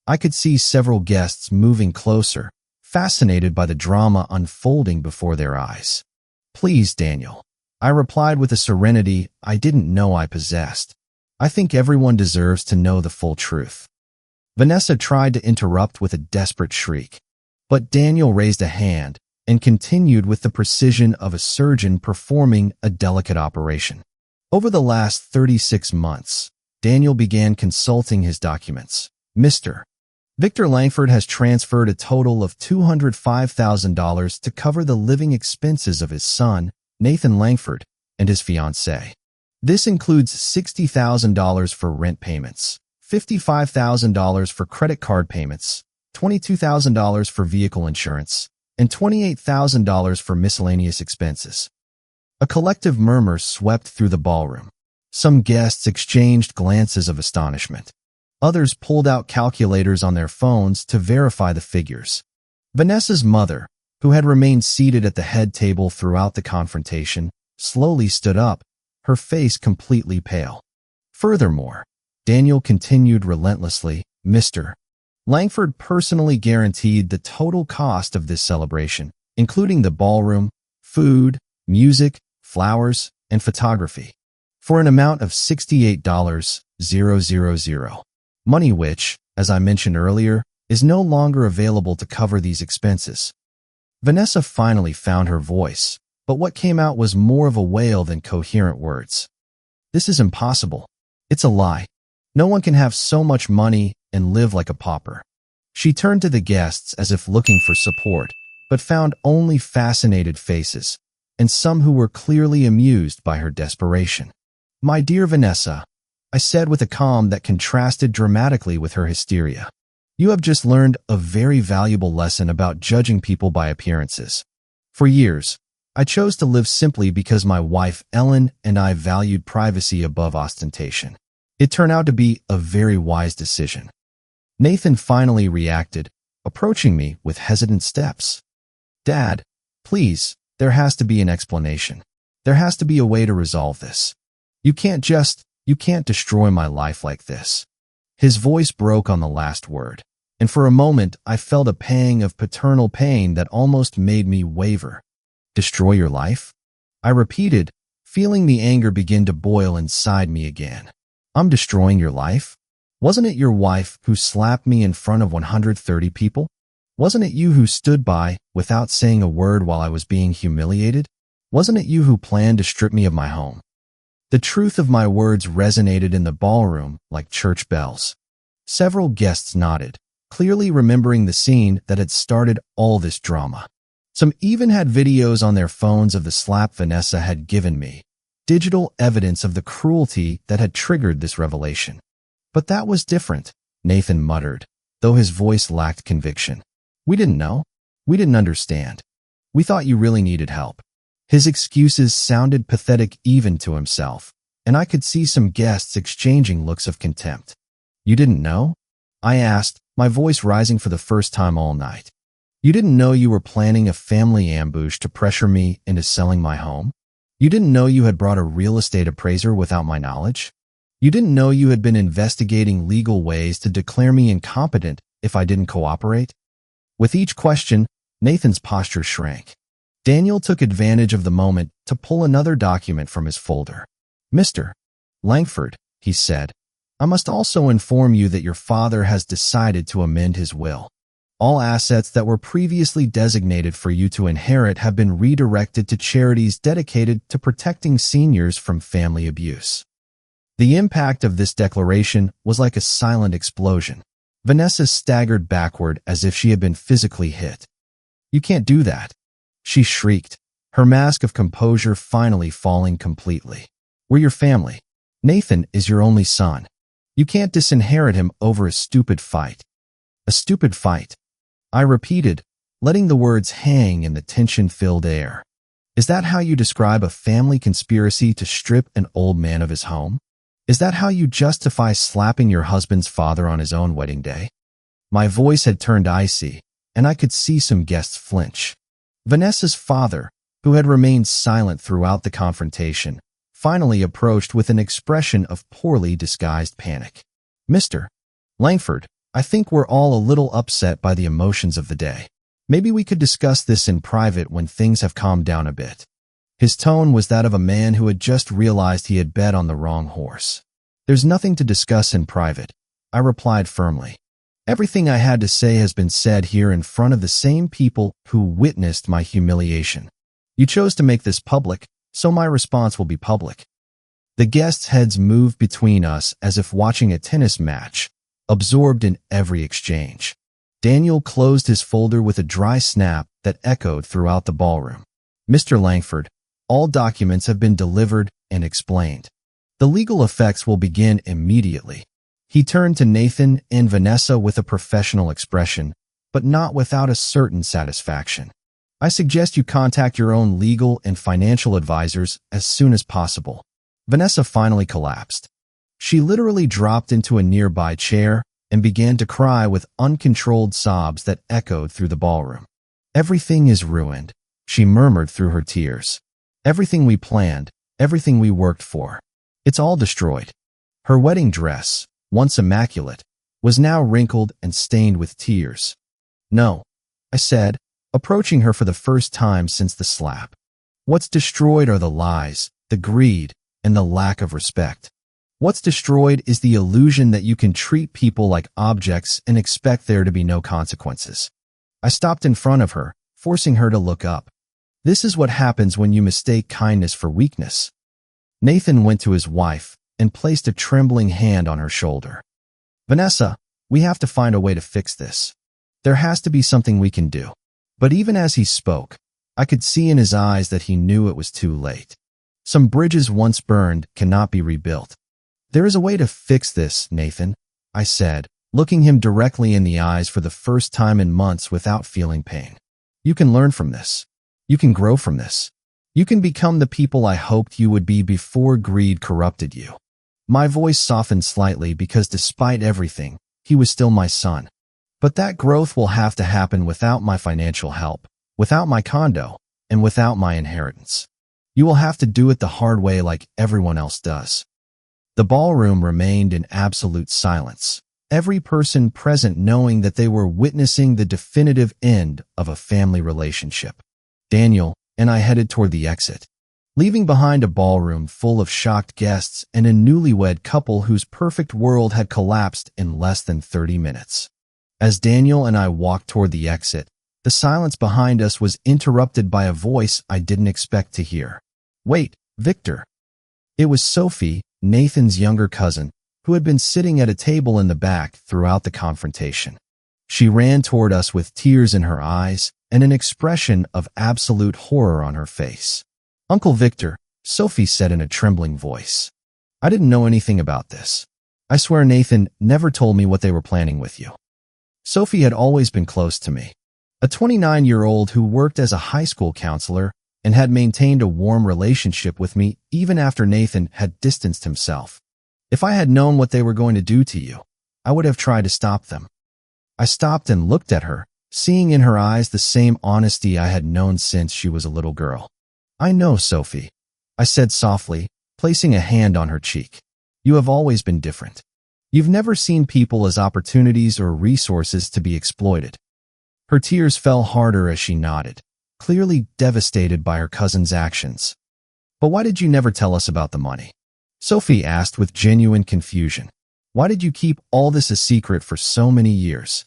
I could see several guests moving closer, fascinated by the drama unfolding before their eyes. "Please, Daniel," I replied with a serenity I didn't know I possessed. "I think everyone deserves to know the full truth." Vanessa tried to interrupt with a desperate shriek, but Daniel raised a hand and continued with the precision of a surgeon performing a delicate operation. Over the last 36 months, Daniel began consulting his documents. "Mr. Victor Langford has transferred a total of $205,000 to cover the living expenses of his son, Nathan Langford, and his fiancée. This includes $60,000 for rent payments, $55,000 for credit card payments, $22,000 for vehicle insurance, and $28,000 for miscellaneous expenses." A collective murmur swept through the ballroom. Some guests exchanged glances of astonishment. Others pulled out calculators on their phones to verify the figures. Vanessa's mother, who had remained seated at the head table throughout the confrontation, slowly stood up, her face completely pale. Furthermore, Daniel continued relentlessly, "Mr. Langford personally guaranteed the total cost of this celebration, including the ballroom, food, music, flowers, and photography, for an amount of $68,000, money which, as I mentioned earlier, is no longer available to cover these expenses." Vanessa finally found her voice, but what came out was more of a wail than coherent words. "This is impossible. It's a lie. No one can have so much money and live like a pauper." She turned to the guests as if looking for support, but found only fascinated faces. and some who were clearly amused by her desperation. "My dear Vanessa," I said with a calm that contrasted dramatically with her hysteria, "you have just learned a very valuable lesson about judging people by appearances. For years, I chose to live simply because my wife Ellen and I valued privacy above ostentation. It turned out to be a very wise decision." Nathan finally reacted, approaching me with hesitant steps. "Dad, please, there has to be an explanation. There has to be a way to resolve this. You can't destroy my life like this." His voice broke on the last word, and for a moment I felt a pang of paternal pain that almost made me waver. "Destroy your life?" I repeated, feeling the anger begin to boil inside me again. "I'm destroying your life? Wasn't it your wife who slapped me in front of 130 people? Wasn't it you who stood by without saying a word while I was being humiliated? Wasn't it you who planned to strip me of my home?" The truth of my words resonated in the ballroom like church bells. Several guests nodded, clearly remembering the scene that had started all this drama. Some even had videos on their phones of the slap Vanessa had given me, digital evidence of the cruelty that had triggered this revelation. "But that was different," Nathan muttered, though his voice lacked conviction. "We didn't know. We didn't understand. We thought you really needed help." His excuses sounded pathetic even to himself, and I could see some guests exchanging looks of contempt. "You didn't know?" I asked, my voice rising for the first time all night. "You didn't know you were planning a family ambush to pressure me into selling my home? You didn't know you had brought a real estate appraiser without my knowledge? You didn't know you had been investigating legal ways to declare me incompetent if I didn't cooperate?" With each question, Nathan's posture shrank. Daniel took advantage of the moment to pull another document from his folder. "Mr. Langford," he said, "I must also inform you that your father has decided to amend his will. All assets that were previously designated for you to inherit have been redirected to charities dedicated to protecting seniors from family abuse." The impact of this declaration was like a silent explosion. Vanessa staggered backward as if she had been physically hit. "You can't do that," she shrieked, her mask of composure finally falling completely. "We're your family. Nathan is your only son. You can't disinherit him over a stupid fight." "A stupid fight," I repeated, letting the words hang in the tension-filled air. "Is that how you describe a family conspiracy to strip an old man of his home? Is that how you justify slapping your husband's father on his own wedding day?" My voice had turned icy, and I could see some guests flinch. Vanessa's father, who had remained silent throughout the confrontation, finally approached with an expression of poorly disguised panic. "Mr. Langford, I think we're all a little upset by the emotions of the day. Maybe we could discuss this in private when things have calmed down a bit." His tone was that of a man who had just realized he had bet on the wrong horse. "There's nothing to discuss in private," I replied firmly. "Everything I had to say has been said here in front of the same people who witnessed my humiliation. You chose to make this public, so my response will be public." The guests' heads moved between us as if watching a tennis match, absorbed in every exchange. Daniel closed his folder with a dry snap that echoed throughout the ballroom. "Mr. Langford, all documents have been delivered and explained. The legal effects will begin immediately." He turned to Nathan and Vanessa with a professional expression, but not without a certain satisfaction. "I suggest you contact your own legal and financial advisors as soon as possible." Vanessa finally collapsed. She literally dropped into a nearby chair and began to cry with uncontrolled sobs that echoed through the ballroom. "Everything is ruined," she murmured through her tears. "Everything we planned, everything we worked for. It's all destroyed." Her wedding dress, once immaculate, was now wrinkled and stained with tears. "No," I said, approaching her for the first time since the slap. "What's destroyed are the lies, the greed, and the lack of respect. What's destroyed is the illusion that you can treat people like objects and expect there to be no consequences." I stopped in front of her, forcing her to look up. "This is what happens when you mistake kindness for weakness." Nathan went to his wife and placed a trembling hand on her shoulder. "Vanessa, we have to find a way to fix this. There has to be something we can do." But even as he spoke, I could see in his eyes that he knew it was too late. Some bridges once burned cannot be rebuilt. There is a way to fix this, Nathan, I said, looking him directly in the eyes for the first time in months without feeling pain. You can learn from this. You can grow from this. You can become the people I hoped you would be before greed corrupted you. My voice softened slightly because despite everything, he was still my son. But that growth will have to happen without my financial help, without my condo, and without my inheritance. You will have to do it the hard way like everyone else does. The ballroom remained in absolute silence, every person present knowing that they were witnessing the definitive end of a family relationship. Daniel and I headed toward the exit, leaving behind a ballroom full of shocked guests and a newlywed couple whose perfect world had collapsed in less than 30 minutes. As Daniel and I walked toward the exit, the silence behind us was interrupted by a voice I didn't expect to hear. "Wait, Victor." It was Sophie, Nathan's younger cousin, who had been sitting at a table in the back throughout the confrontation. She ran toward us with tears in her eyes and an expression of absolute horror on her face. "Uncle Victor," Sophie said in a trembling voice. "I didn't know anything about this. I swear Nathan never told me what they were planning with you." Sophie had always been close to me, a 29-year-old who worked as a high school counselor and had maintained a warm relationship with me even after Nathan had distanced himself. If I had known what they were going to do to you, I would have tried to stop them. I stopped and looked at her, seeing in her eyes the same honesty I had known since she was a little girl. "I know, Sophie," I said softly, placing a hand on her cheek. "You have always been different. You've never seen people as opportunities or resources to be exploited." Her tears fell harder as she nodded, clearly devastated by her cousin's actions. "But why did you never tell us about the money?" Sophie asked with genuine confusion. "Why did you keep all this a secret for so many years?"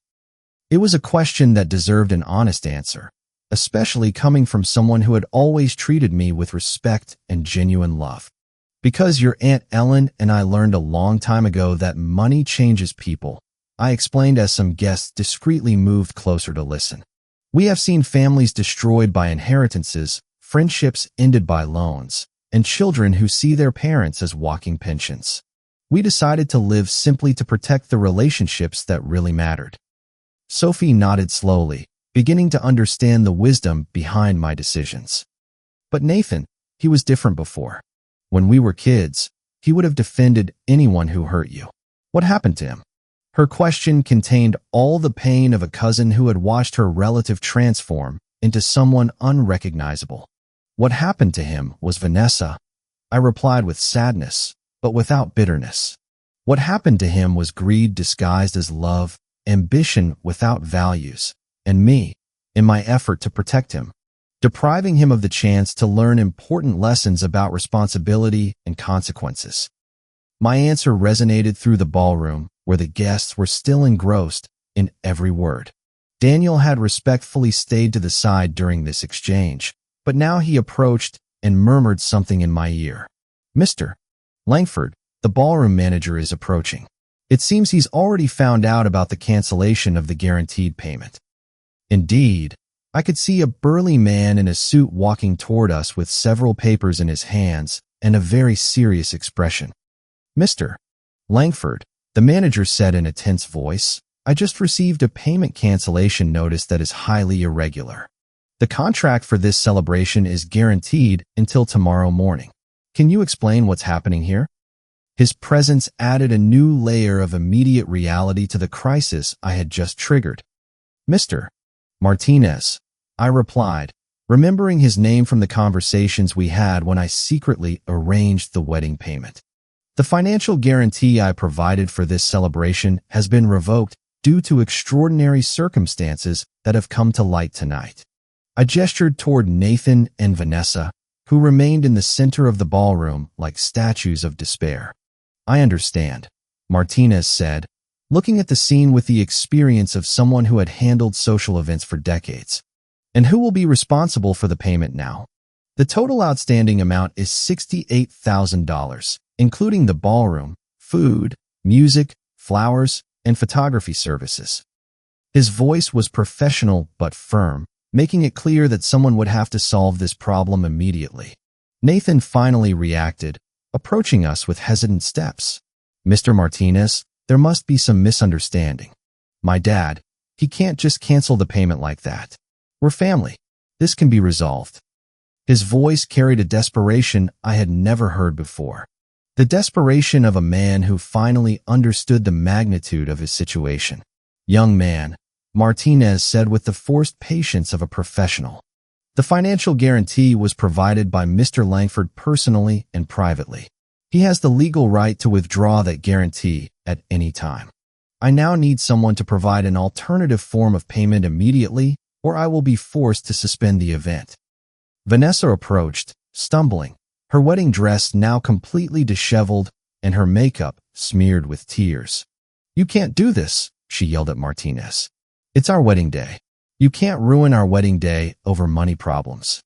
It was a question that deserved an honest answer, especially coming from someone who had always treated me with respect and genuine love. "Because your Aunt Ellen and I learned a long time ago that money changes people," I explained as some guests discreetly moved closer to listen. "We have seen families destroyed by inheritances, friendships ended by loans, and children who see their parents as walking pensions. We decided to live simply to protect the relationships that really mattered." Sophie nodded slowly, beginning to understand the wisdom behind my decisions. "But Nathan, he was different before. When we were kids, he would have defended anyone who hurt you. What happened to him?" Her question contained all the pain of a cousin who had watched her relative transform into someone unrecognizable. "What happened to him was Vanessa," I replied with sadness, but without bitterness. "What happened to him was greed disguised as love, ambition without values, and me, in my effort to protect him, depriving him of the chance to learn important lessons about responsibility and consequences." My answer resonated through the ballroom, where the guests were still engrossed in every word. Daniel had respectfully stayed to the side during this exchange, but now he approached and murmured something in my ear. "Mr. Langford, the ballroom manager is approaching. It seems he's already found out about the cancellation of the guaranteed payment." Indeed, I could see a burly man in a suit walking toward us with several papers in his hands and a very serious expression. "Mr. Langford," the manager said in a tense voice, "I just received a payment cancellation notice that is highly irregular. The contract for this celebration is guaranteed until tomorrow morning. Can you explain what's happening here?" His presence added a new layer of immediate reality to the crisis I had just triggered. "Mr. Martinez," I replied, remembering his name from the conversations we had when I secretly arranged the wedding payment. "The financial guarantee I provided for this celebration has been revoked due to extraordinary circumstances that have come to light tonight." I gestured toward Nathan and Vanessa, who remained in the center of the ballroom like statues of despair. "I understand," Martinez said, looking at the scene with the experience of someone who had handled social events for decades. "And who will be responsible for the payment now?" "The total outstanding amount is $68,000, including the ballroom, food, music, flowers, and photography services." His voice was professional but firm, making it clear that someone would have to solve this problem immediately. Nathan finally reacted, approaching us with hesitant steps. "Mr. Martinez, there must be some misunderstanding. My dad, he can't just cancel the payment like that. We're family. This can be resolved." His voice carried a desperation I had never heard before. The desperation of a man who finally understood the magnitude of his situation. "Young man," Martinez said with the forced patience of a professional. The financial guarantee was provided by Mr. Langford personally and privately. He has the legal right to withdraw that guarantee at any time. I now need someone to provide an alternative form of payment immediately, or I will be forced to suspend the event. Vanessa approached, stumbling, her wedding dress now completely disheveled and her makeup smeared with tears. "You can't do this," she yelled at Martinez. "It's our wedding day. You can't ruin our wedding day over money problems."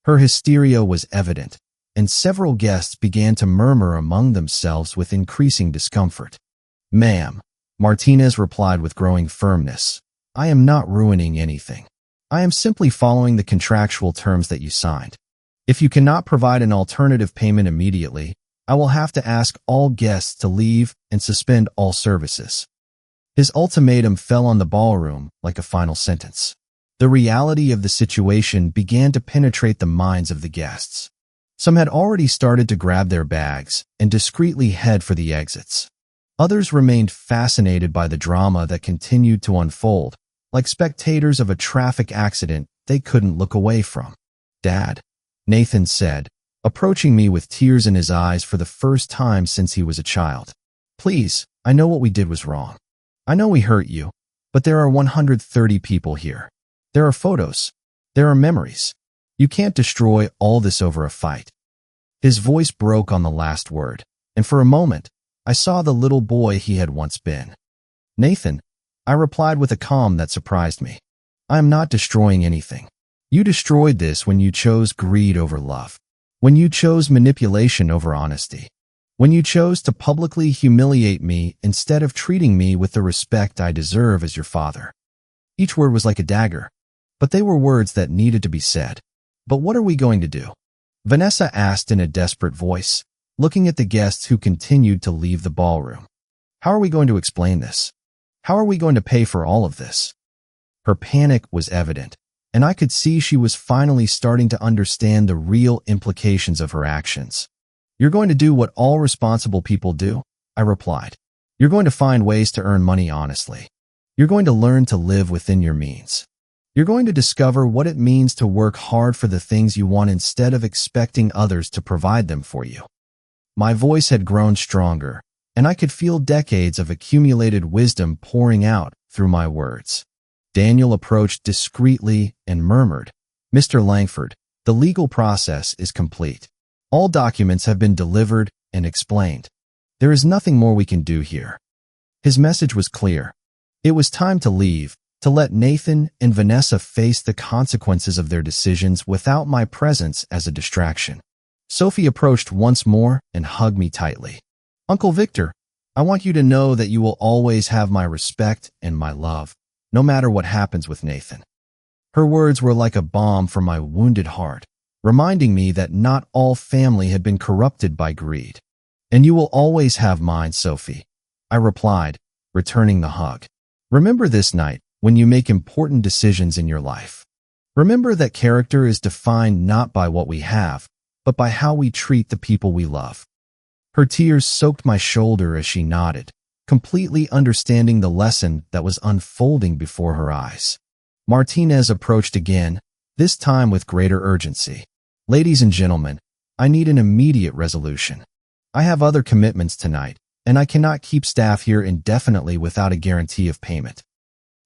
Her hysteria was evident, and several guests began to murmur among themselves with increasing discomfort. "Ma'am," Martinez replied with growing firmness, "I am not ruining anything. I am simply following the contractual terms that you signed. If you cannot provide an alternative payment immediately, I will have to ask all guests to leave and suspend all services." His ultimatum fell on the ballroom like a final sentence. The reality of the situation began to penetrate the minds of the guests. Some had already started to grab their bags and discreetly head for the exits. Others remained fascinated by the drama that continued to unfold, like spectators of a traffic accident they couldn't look away from. "Dad," Nathan said, approaching me with tears in his eyes for the first time since he was a child. "Please, I know what we did was wrong. I know we hurt you, but there are 130 people here. There are photos. There are memories. You can't destroy all this over a fight." His voice broke on the last word, and for a moment, I saw the little boy he had once been. "Nathan," I replied with a calm that surprised me, "I am not destroying anything. You destroyed this when you chose greed over love. When you chose manipulation over honesty. When you chose to publicly humiliate me instead of treating me with the respect I deserve as your father." Each word was like a dagger, but they were words that needed to be said. "But what are we going to do?" Vanessa asked in a desperate voice, looking at the guests who continued to leave the ballroom. "How are we going to explain this? How are we going to pay for all of this?" Her panic was evident, and I could see she was finally starting to understand the real implications of her actions. "You're going to do what all responsible people do," I replied. "You're going to find ways to earn money honestly. You're going to learn to live within your means. You're going to discover what it means to work hard for the things you want instead of expecting others to provide them for you." My voice had grown stronger, and I could feel decades of accumulated wisdom pouring out through my words. Daniel approached discreetly and murmured, "Mr. Langford, the legal process is complete. All documents have been delivered and explained. There is nothing more we can do here." His message was clear. It was time to leave, to let Nathan and Vanessa face the consequences of their decisions without my presence as a distraction. Sophie approached once more and hugged me tightly. "Uncle Victor, I want you to know that you will always have my respect and my love, no matter what happens with Nathan." Her words were like a balm for my wounded heart, reminding me that not all family had been corrupted by greed. "And you will always have mine, Sophie," I replied, returning the hug. "Remember this night when you make important decisions in your life. Remember that character is defined not by what we have, but by how we treat the people we love." Her tears soaked my shoulder as she nodded, completely understanding the lesson that was unfolding before her eyes. Martinez approached again, this time with greater urgency. "Ladies and gentlemen, I need an immediate resolution. I have other commitments tonight, and I cannot keep staff here indefinitely without a guarantee of payment."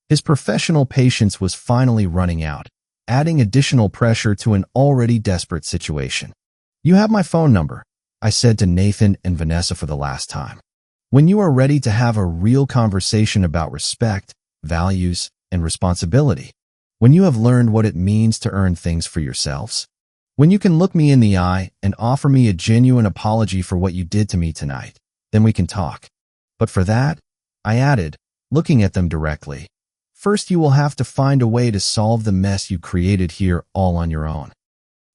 His professional patience was finally running out, adding additional pressure to an already desperate situation. "You have my phone number," I said to Nathan and Vanessa for the last time. "When you are ready to have a real conversation about respect, values, and responsibility, when you have learned what it means to earn things for yourselves, when you can look me in the eye and offer me a genuine apology for what you did to me tonight, then we can talk. But for that," I added, looking at them directly, First, you will have to find a way to solve the mess you created here all on your own."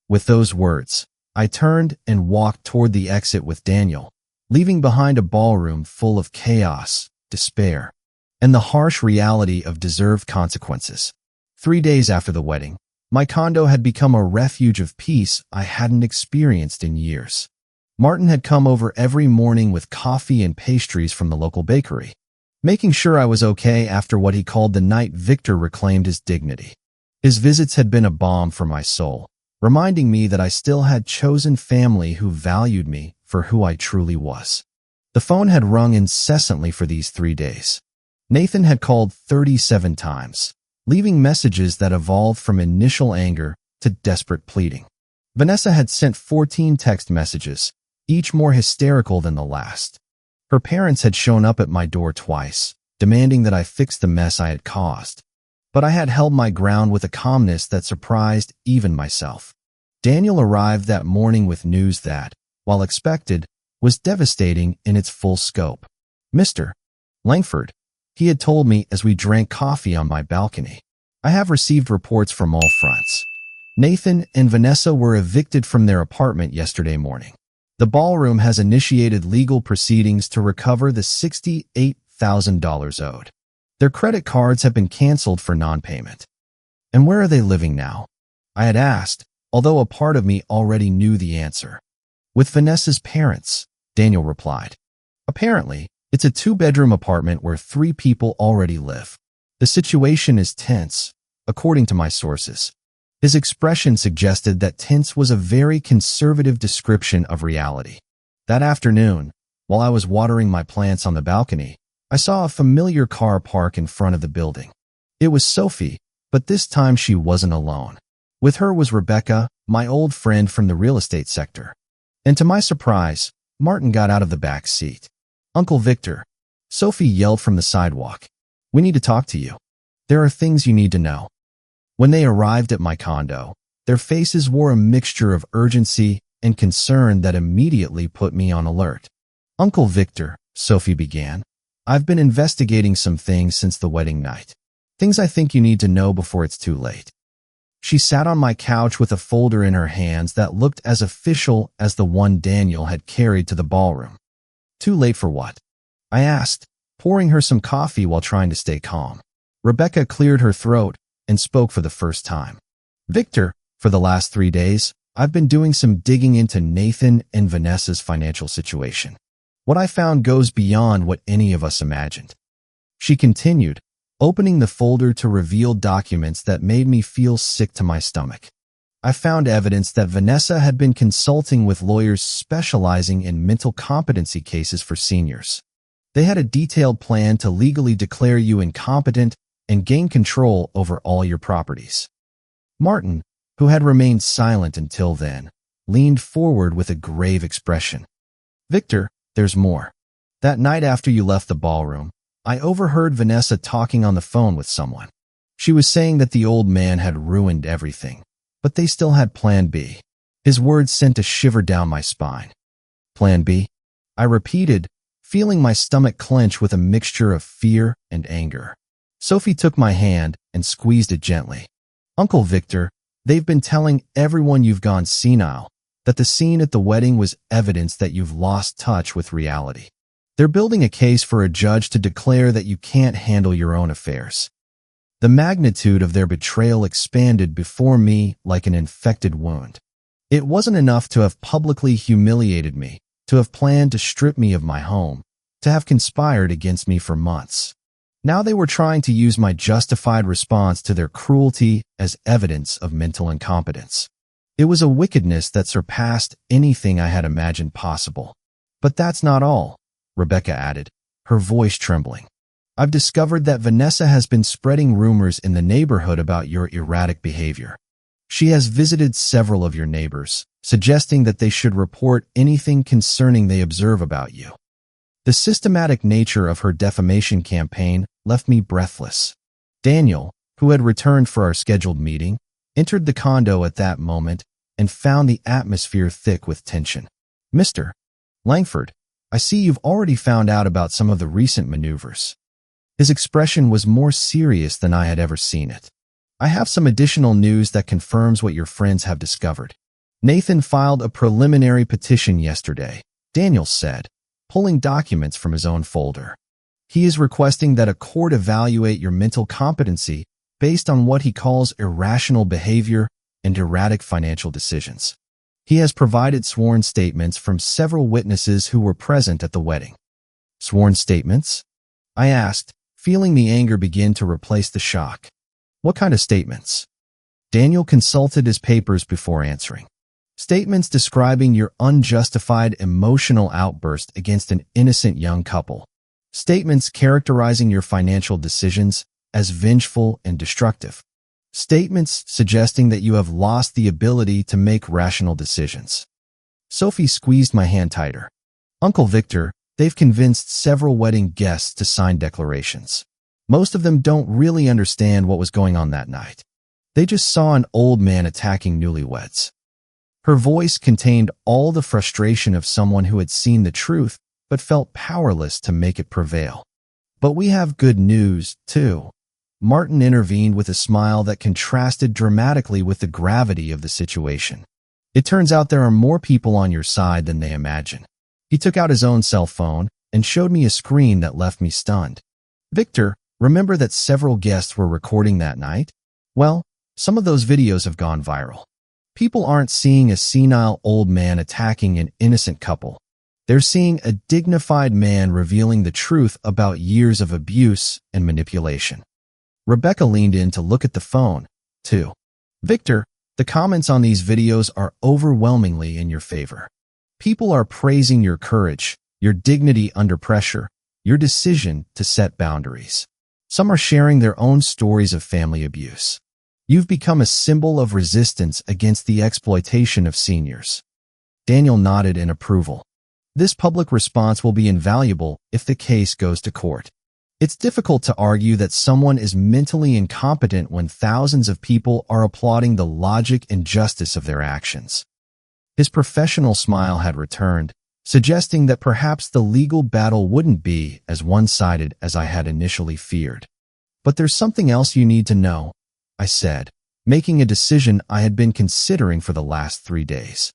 With those words, I turned and walked toward the exit with Daniel, leaving behind a ballroom full of chaos, despair, and the harsh reality of deserved consequences. 3 days after the wedding, my condo had become a refuge of peace I hadn't experienced in years. Martin had come over every morning with coffee and pastries from the local bakery, making sure I was okay after what he called the night Victor reclaimed his dignity. His visits had been a balm for my soul, reminding me that I still had chosen family who valued me for who I truly was. The phone had rung incessantly for these 3 days. Nathan had called 37 times, leaving messages that evolved from initial anger to desperate pleading. Vanessa had sent 14 text messages, each more hysterical than the last. Her parents had shown up at my door twice, demanding that I fix the mess I had caused. But I had held my ground with a calmness that surprised even myself. Daniel arrived that morning with news that, while expected, was devastating in its full scope. "Mr. Langford," he had told me as we drank coffee on my balcony, "I have received reports from all fronts. Nathan and Vanessa were evicted from their apartment yesterday morning. The ballroom has initiated legal proceedings to recover the $68,000 owed. Their credit cards have been canceled for non-payment." "And where are they living now?" I had asked, although a part of me already knew the answer. "With Vanessa's parents," Daniel replied. "Apparently, it's a 2-bedroom apartment where 3 people already live. The situation is tense, according to my sources." His expression suggested that tense was a very conservative description of reality. That afternoon, while I was watering my plants on the balcony, I saw a familiar car park in front of the building. It was Sophie, but this time she wasn't alone. With her was Rebecca, my old friend from the real estate sector. And to my surprise, Martin got out of the back seat. "Uncle Victor," Sophie yelled from the sidewalk, "we need to talk to you. There are things you need to know." When they arrived at my condo, their faces wore a mixture of urgency and concern that immediately put me on alert. "Uncle Victor," Sophie began, "I've been investigating some things since the wedding night. Things I think you need to know before it's too late." She sat on my couch with a folder in her hands that looked as official as the one Daniel had carried to the ballroom. "Too late for what?" I asked, pouring her some coffee while trying to stay calm. Rebecca cleared her throat and spoke for the first time. "Victor, for the last 3 days, I've been doing some digging into Nathan and Vanessa's financial situation. What I found goes beyond what any of us imagined." She continued, opening the folder to reveal documents that made me feel sick to my stomach. "I found evidence that Vanessa had been consulting with lawyers specializing in mental competency cases for seniors. They had a detailed plan to legally declare you incompetent and gain control over all your properties." Martin, who had remained silent until then, leaned forward with a grave expression. "Victor, there's more. That night after you left the ballroom, I overheard Vanessa talking on the phone with someone. She was saying that the old man had ruined everything, but they still had Plan B." His words sent a shiver down my spine. "Plan B?" I repeated, feeling my stomach clench with a mixture of fear and anger. Sophie took my hand and squeezed it gently. "Uncle Victor, they've been telling everyone you've gone senile, that the scene at the wedding was evidence that you've lost touch with reality. They're building a case for a judge to declare that you can't handle your own affairs." The magnitude of their betrayal expanded before me like an infected wound. It wasn't enough to have publicly humiliated me, to have planned to strip me of my home, to have conspired against me for months. Now they were trying to use my justified response to their cruelty as evidence of mental incompetence. It was a wickedness that surpassed anything I had imagined possible. "But that's not all," Rebecca added, her voice trembling. "I've discovered that Vanessa has been spreading rumors in the neighborhood about your erratic behavior. She has visited several of your neighbors, suggesting that they should report anything concerning they observe about you." The systematic nature of her defamation campaign left me breathless. Daniel, who had returned for our scheduled meeting, entered the condo at that moment and found the atmosphere thick with tension. "Mr. Langford, I see you've already found out about some of the recent maneuvers." His expression was more serious than I had ever seen it. I have some additional news that confirms what your friends have discovered. Nathan filed a preliminary petition yesterday, Daniel said, pulling documents from his own folder. He is requesting that a court evaluate your mental competency based on what he calls irrational behavior and erratic financial decisions. He has provided sworn statements from several witnesses who were present at the wedding. Sworn statements? I asked, feeling the anger begin to replace the shock. What kind of statements? Daniel consulted his papers before answering. Statements describing your unjustified emotional outburst against an innocent young couple. Statements characterizing your financial decisions as vengeful and destructive. Statements suggesting that you have lost the ability to make rational decisions. Sophie squeezed my hand tighter. Uncle Victor, they've convinced several wedding guests to sign declarations. Most of them don't really understand what was going on that night. They just saw an old man attacking newlyweds. Her voice contained all the frustration of someone who had seen the truth but felt powerless to make it prevail. But we have good news, too. Martin intervened with a smile that contrasted dramatically with the gravity of the situation. It turns out there are more people on your side than they imagine. He took out his own cell phone and showed me a screen that left me stunned. Victor, remember that several guests were recording that night? Well, some of those videos have gone viral. People aren't seeing a senile old man attacking an innocent couple. They're seeing a dignified man revealing the truth about years of abuse and manipulation. Rebecca leaned in to look at the phone, too. Victor, the comments on these videos are overwhelmingly in your favor. People are praising your courage, your dignity under pressure, your decision to set boundaries. Some are sharing their own stories of family abuse. You've become a symbol of resistance against the exploitation of seniors. Daniel nodded in approval. This public response will be invaluable if the case goes to court. It's difficult to argue that someone is mentally incompetent when thousands of people are applauding the logic and justice of their actions. His professional smile had returned, suggesting that perhaps the legal battle wouldn't be as one-sided as I had initially feared. But there's something else you need to know, I said, making a decision I had been considering for the last 3 days.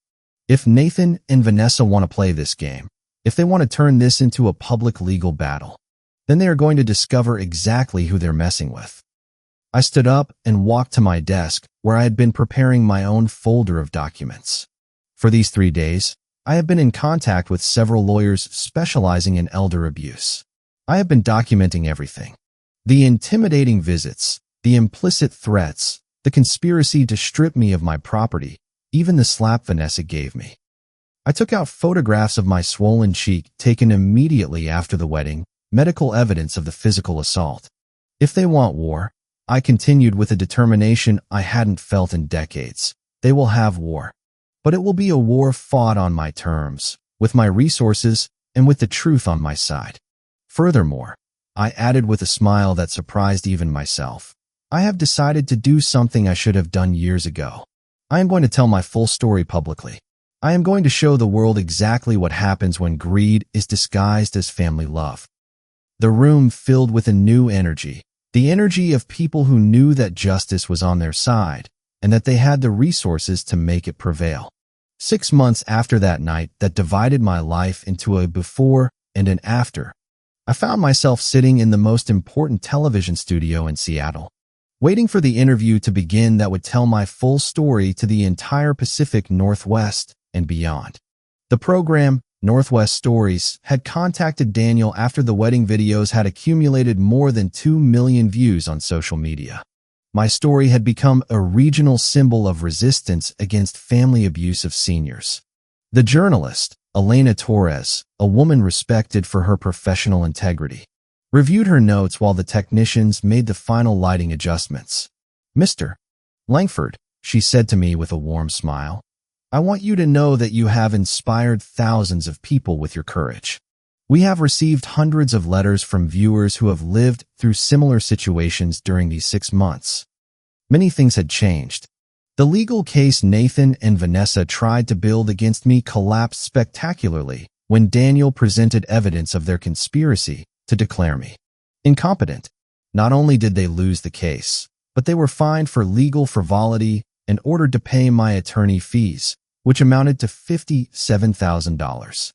If Nathan and Vanessa want to play this game, if they want to turn this into a public legal battle, then they are going to discover exactly who they're messing with. I stood up and walked to my desk, where I had been preparing my own folder of documents. For these 3 days, I have been in contact with several lawyers specializing in elder abuse. I have been documenting everything. The intimidating visits, the implicit threats, the conspiracy to strip me of my property, even the slap Vanessa gave me. I took out photographs of my swollen cheek taken immediately after the wedding, medical evidence of the physical assault. If they want war, I continued with a determination I hadn't felt in decades. They will have war. But it will be a war fought on my terms, with my resources, and with the truth on my side. Furthermore, I added with a smile that surprised even myself, I have decided to do something I should have done years ago. I am going to tell my full story publicly. I am going to show the world exactly what happens when greed is disguised as family love. The room filled with a new energy, the energy of people who knew that justice was on their side and that they had the resources to make it prevail. 6 months after that night that divided my life into a before and an after, I found myself sitting in the most important television studio in Seattle, waiting for the interview to begin that would tell my full story to the entire Pacific Northwest and beyond. The program, Northwest Stories, had contacted Daniel after the wedding videos had accumulated more than 2 million views on social media. My story had become a regional symbol of resistance against family abuse of seniors. The journalist, Elena Torres, a woman respected for her professional integrity, reviewed her notes while the technicians made the final lighting adjustments. "Mr. Langford," she said to me with a warm smile, "I want you to know that you have inspired thousands of people with your courage. We have received hundreds of letters from viewers who have lived through similar situations during these 6 months. Many things had changed. The legal case Nathan and Vanessa tried to build against me collapsed spectacularly when Daniel presented evidence of their conspiracy to declare me incompetent. Not only did they lose the case, but they were fined for legal frivolity and ordered to pay my attorney fees, which amounted to $57,000.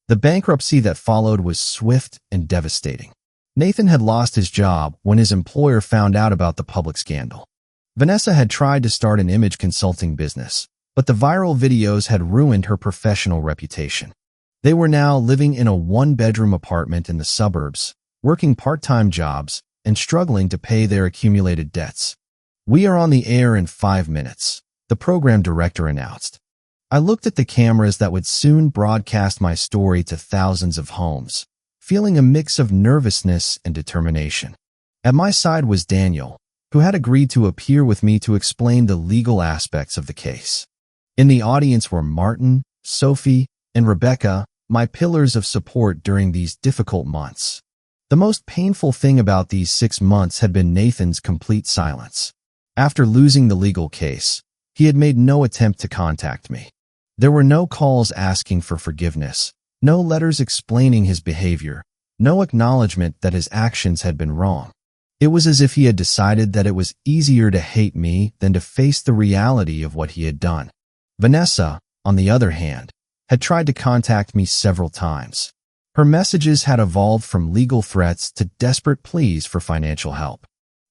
The bankruptcy that followed was swift and devastating. Nathan had lost his job when his employer found out about the public scandal. Vanessa had tried to start an image consulting business, but the viral videos had ruined her professional reputation. They were now living in a one-bedroom apartment in the suburbs, working part-time jobs, and struggling to pay their accumulated debts. "We are on the air in 5 minutes," the program director announced. I looked at the cameras that would soon broadcast my story to thousands of homes, feeling a mix of nervousness and determination. At my side was Daniel, who had agreed to appear with me to explain the legal aspects of the case. In the audience were Martin, Sophie, and Rebecca, my pillars of support during these difficult months. The most painful thing about these 6 months had been Nathan's complete silence. After losing the legal case, he had made no attempt to contact me. There were no calls asking for forgiveness, no letters explaining his behavior, no acknowledgement that his actions had been wrong. It was as if he had decided that it was easier to hate me than to face the reality of what he had done. Vanessa, on the other hand, had tried to contact me several times. Her messages had evolved from legal threats to desperate pleas for financial help.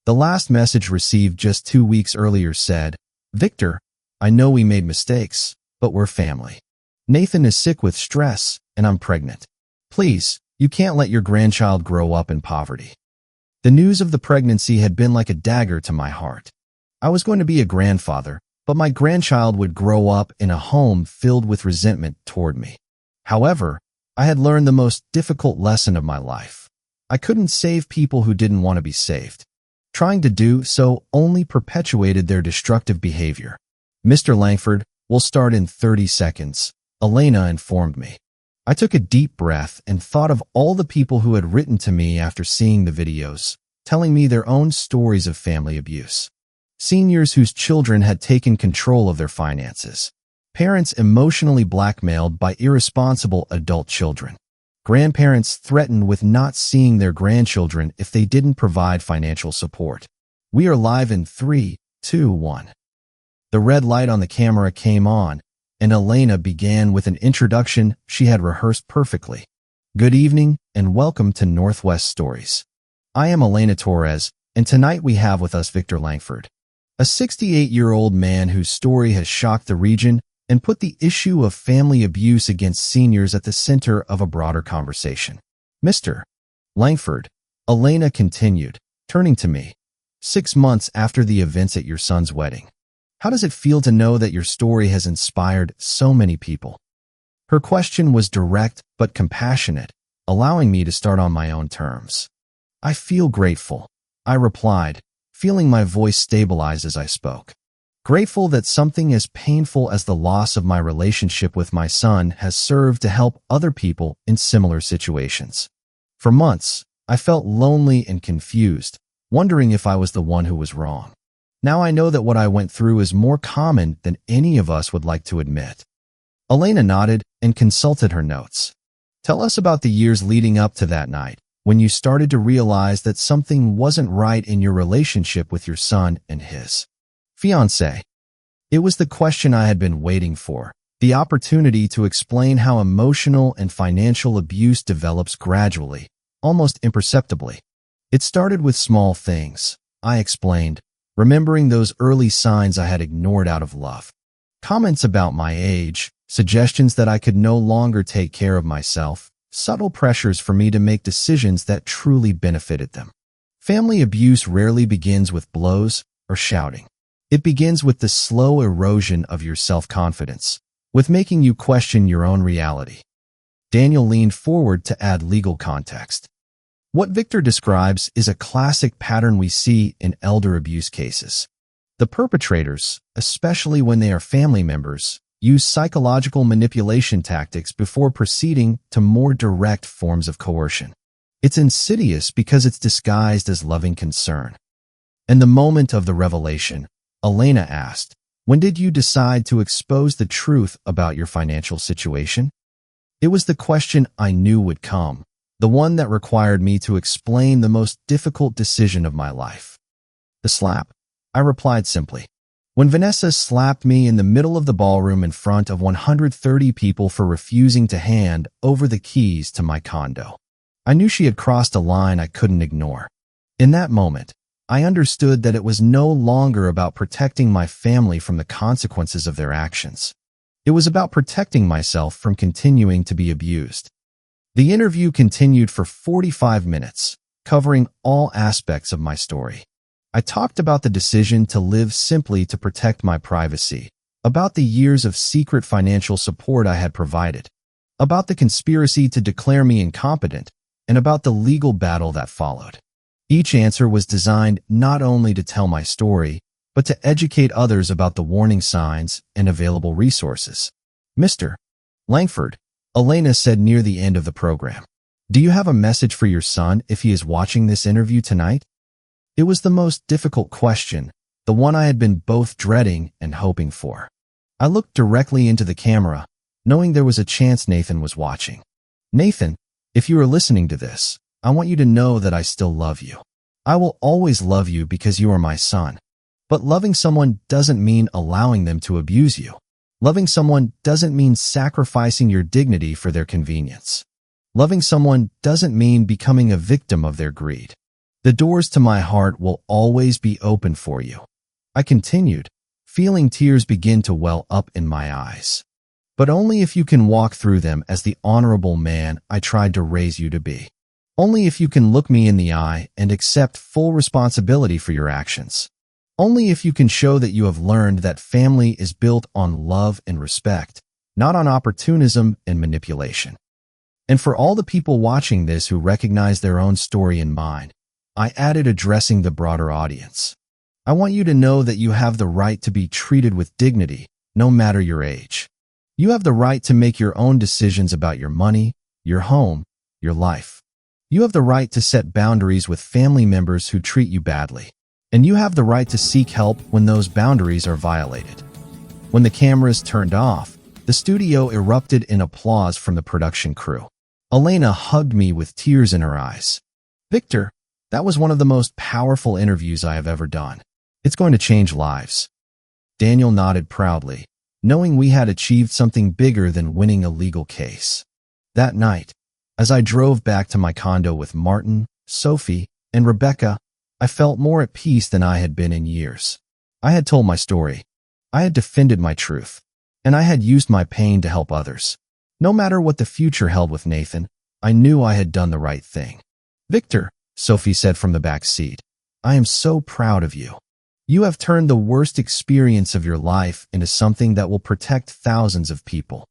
The last message received just 2 weeks earlier said, "Victor, I know we made mistakes, but we're family. Nathan is sick with stress, and I'm pregnant. Please, you can't let your grandchild grow up in poverty." The news of the pregnancy had been like a dagger to my heart. I was going to be a grandfather, but my grandchild would grow up in a home filled with resentment toward me. However, I had learned the most difficult lesson of my life. I couldn't save people who didn't want to be saved. Trying to do so only perpetuated their destructive behavior. "Mr. Langford, we'll start in 30 seconds, Elena informed me. I took a deep breath and thought of all the people who had written to me after seeing the videos, telling me their own stories of family abuse. Seniors whose children had taken control of their finances. Parents emotionally blackmailed by irresponsible adult children. Grandparents threatened with not seeing their grandchildren if they didn't provide financial support. We are live in 3, 2, 1. The red light on the camera came on, and Elena began with an introduction she had rehearsed perfectly. "Good evening, and welcome to Northwest Stories. I am Elena Torres, and tonight we have with us Victor Langford, a 68-year-old man whose story has shocked the region and put the issue of family abuse against seniors at the center of a broader conversation. Mr. Langford," Elena continued, turning to me, "6 months after the events at your son's wedding. How does it feel to know that your story has inspired so many people?" Her question was direct but compassionate, allowing me to start on my own terms. "I feel grateful," I replied, feeling my voice stabilize as I spoke. "Grateful that something as painful as the loss of my relationship with my son has served to help other people in similar situations. For months, I felt lonely and confused, wondering if I was the one who was wrong. Now I know that what I went through is more common than any of us would like to admit." Elena nodded and consulted her notes. "Tell us about the years leading up to that night, when you started to realize that something wasn't right in your relationship with your son and his fiancée." It was the question I had been waiting for, the opportunity to explain how emotional and financial abuse develops gradually, almost imperceptibly. "It started with small things," I explained, remembering those early signs I had ignored out of love. Comments about my age, suggestions that I could no longer take care of myself, subtle pressures for me to make decisions that truly benefited them. Family abuse rarely begins with blows or shouting. It begins with the slow erosion of your self-confidence, with making you question your own reality. Daniel leaned forward to add legal context. "What Victor describes is a classic pattern we see in elder abuse cases. The perpetrators, especially when they are family members, use psychological manipulation tactics before proceeding to more direct forms of coercion. It's insidious because it's disguised as loving concern." "In the moment of the revelation," Elena asked, "when did you decide to expose the truth about your financial situation?" It was the question I knew would come, the one that required me to explain the most difficult decision of my life. The slap. I replied simply. When Vanessa slapped me in the middle of the ballroom in front of 130 people for refusing to hand over the keys to my condo, I knew she had crossed a line I couldn't ignore. In that moment, I understood that it was no longer about protecting my family from the consequences of their actions. It was about protecting myself from continuing to be abused. The interview continued for 45 minutes, covering all aspects of my story. I talked about the decision to live simply to protect my privacy, about the years of secret financial support I had provided, about the conspiracy to declare me incompetent, and about the legal battle that followed. Each answer was designed not only to tell my story, but to educate others about the warning signs and available resources. Mr. Langford, Elena said near the end of the program, "Do you have a message for your son if he is watching this interview tonight?" It was the most difficult question, the one I had been both dreading and hoping for. I looked directly into the camera, knowing there was a chance Nathan was watching. "Nathan, if you are listening to this, I want you to know that I still love you. I will always love you because you are my son. But loving someone doesn't mean allowing them to abuse you. Loving someone doesn't mean sacrificing your dignity for their convenience. Loving someone doesn't mean becoming a victim of their greed. The doors to my heart will always be open for you," I continued, feeling tears begin to well up in my eyes. "But only if you can walk through them as the honorable man I tried to raise you to be. Only if you can look me in the eye and accept full responsibility for your actions. Only if you can show that you have learned that family is built on love and respect, not on opportunism and manipulation." And for all the people watching this who recognize their own story in mine, I added, addressing the broader audience, "I want you to know that you have the right to be treated with dignity, no matter your age. You have the right to make your own decisions about your money, your home, your life. You have the right to set boundaries with family members who treat you badly. And you have the right to seek help when those boundaries are violated." When the cameras turned off, the studio erupted in applause from the production crew. Elena hugged me with tears in her eyes. "Victor, that was one of the most powerful interviews I have ever done. It's going to change lives." Daniel nodded proudly, knowing we had achieved something bigger than winning a legal case. That night, as I drove back to my condo with Martin, Sophie, and Rebecca, I felt more at peace than I had been in years. I had told my story. I had defended my truth. And I had used my pain to help others. No matter what the future held with Nathan, I knew I had done the right thing. "Victor," Sophie said from the back seat, "I am so proud of you. You have turned the worst experience of your life into something that will protect thousands of people."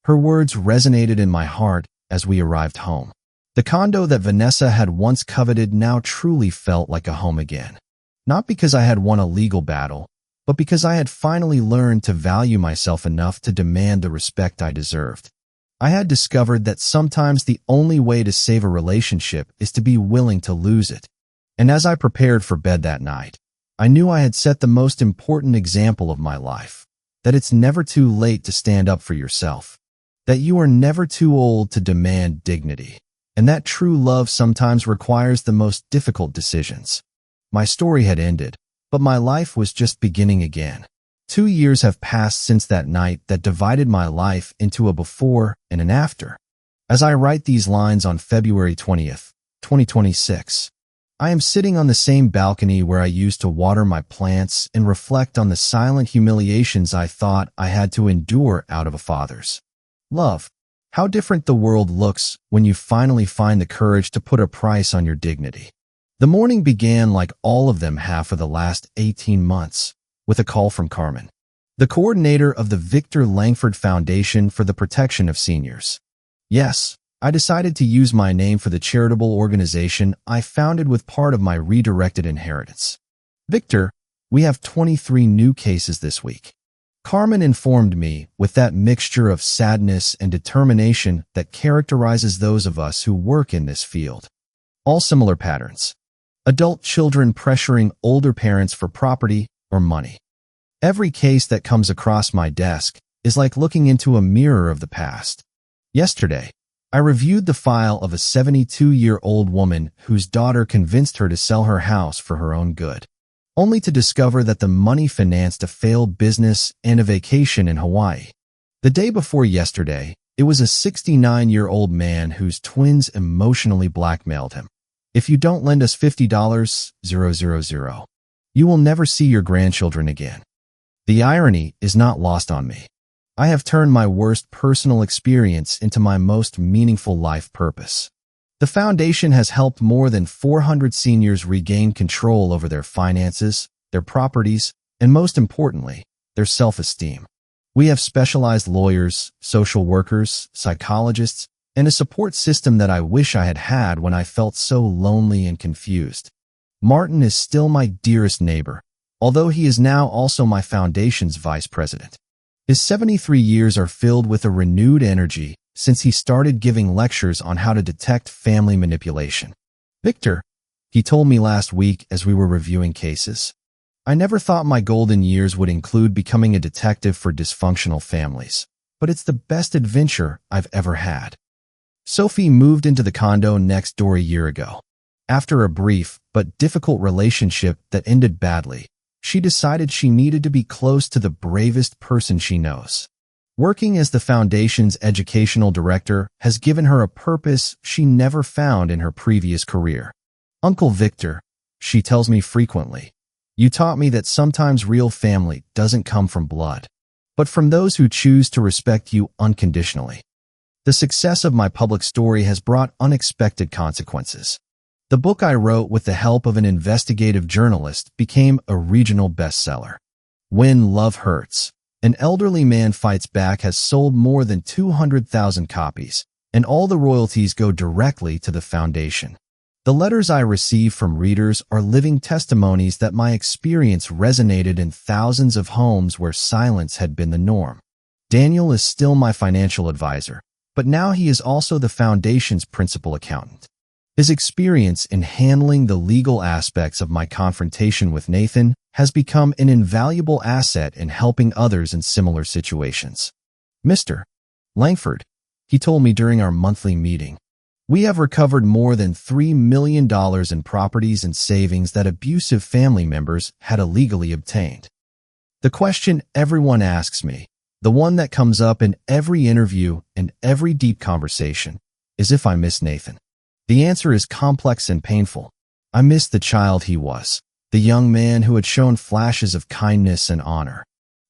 Her words resonated in my heart as we arrived home. The condo that Vanessa had once coveted now truly felt like a home again. Not because I had won a legal battle, but because I had finally learned to value myself enough to demand the respect I deserved. I had discovered that sometimes the only way to save a relationship is to be willing to lose it. And as I prepared for bed that night, I knew I had set the most important example of my life, that it's never too late to stand up for yourself, that you are never too old to demand dignity, and that true love sometimes requires the most difficult decisions. My story had ended, but my life was just beginning again. 2 years have passed since that night that divided my life into a before and an after. As I write these lines on February 20th, 2026, I am sitting on the same balcony where I used to water my plants and reflect on the silent humiliations I thought I had to endure out of a father's love. How different the world looks when you finally find the courage to put a price on your dignity. The morning began like all of them have for the last 18 months, with a call from Carmen, the coordinator of the Victor Langford Foundation for the Protection of Seniors. Yes, I decided to use my name for the charitable organization I founded with part of my redirected inheritance. "Victor, we have 23 new cases this week." Carmen informed me with that mixture of sadness and determination that characterizes those of us who work in this field. All similar patterns. Adult children pressuring older parents for property or money. Every case that comes across my desk is like looking into a mirror of the past. Yesterday, I reviewed the file of a 72-year-old woman whose daughter convinced her to sell her house for her own good, only to discover that the money financed a failed business and a vacation in Hawaii. The day before yesterday, it was a 69-year-old man whose twins emotionally blackmailed him. If you don't lend us $50,000, you will never see your grandchildren again. The irony is not lost on me. I have turned my worst personal experience into my most meaningful life purpose. The foundation has helped more than 400 seniors regain control over their finances, their properties, and most importantly, their self-esteem. We have specialized lawyers, social workers, psychologists, and a support system that I wish I had had when I felt so lonely and confused. Martin is still my dearest neighbor, although he is now also my foundation's vice president. His 73 years are filled with a renewed energy since he started giving lectures on how to detect family manipulation. Victor, he told me last week as we were reviewing cases, I never thought my golden years would include becoming a detective for dysfunctional families, but it's the best adventure I've ever had. Sophie moved into the condo next door a year ago. After a brief but difficult relationship that ended badly, she decided she needed to be close to the bravest person she knows. Working as the foundation's educational director has given her a purpose she never found in her previous career. Uncle Victor, she tells me frequently, you taught me that sometimes real family doesn't come from blood, but from those who choose to respect you unconditionally. The success of my public story has brought unexpected consequences. The book I wrote with the help of an investigative journalist became a regional bestseller. When Love Hurts, An Elderly Man Fights Back has sold more than 200,000 copies, and all the royalties go directly to the foundation. The letters I receive from readers are living testimonies that my experience resonated in thousands of homes where silence had been the norm. Daniel is still my financial advisor, but now he is also the foundation's principal accountant. His experience in handling the legal aspects of my confrontation with Nathan has become an invaluable asset in helping others in similar situations. Mr. Langford, he told me during our monthly meeting, we have recovered more than $3 million in properties and savings that abusive family members had illegally obtained. The question everyone asks me, the one that comes up in every interview and every deep conversation, is if I miss Nathan. The answer is complex and painful. I miss the child he was, the young man who had shown flashes of kindness and honor.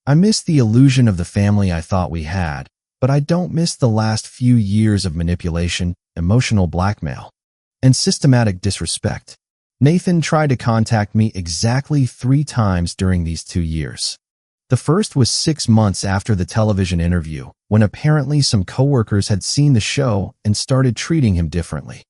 I miss the illusion of the family I thought we had, but I don't miss the last few years of manipulation, emotional blackmail, and systematic disrespect. Nathan tried to contact me exactly 3 times during these 2 years. The first was 6 months after the television interview, when apparently some coworkers had seen the show and started treating him differently.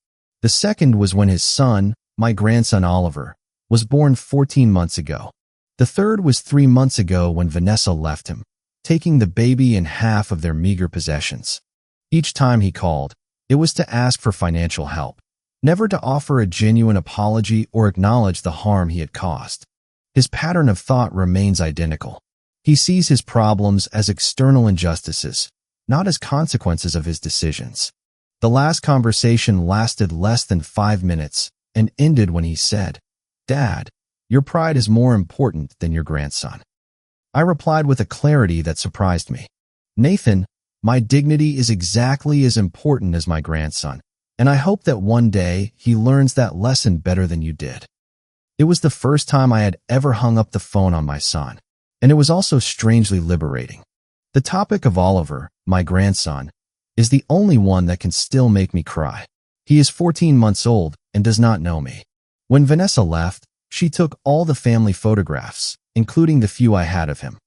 The second was when his son, my grandson Oliver, was born 14 months ago. The third was 3 months ago when Vanessa left him, taking the baby and half of their meager possessions. Each time he called, it was to ask for financial help, never to offer a genuine apology or acknowledge the harm he had caused. His pattern of thought remains identical. He sees his problems as external injustices, not as consequences of his decisions. The last conversation lasted less than 5 minutes and ended when he said, "Dad, your pride is more important than your grandson." I replied with a clarity that surprised me. "Nathan, my dignity is exactly as important as my grandson, and I hope that one day he learns that lesson better than you did." It was the first time I had ever hung up the phone on my son, and it was also strangely liberating. The topic of Oliver, my grandson, is the only one that can still make me cry. He is 14 months old and does not know me. When Vanessa left, she took all the family photographs, including the few I had of him.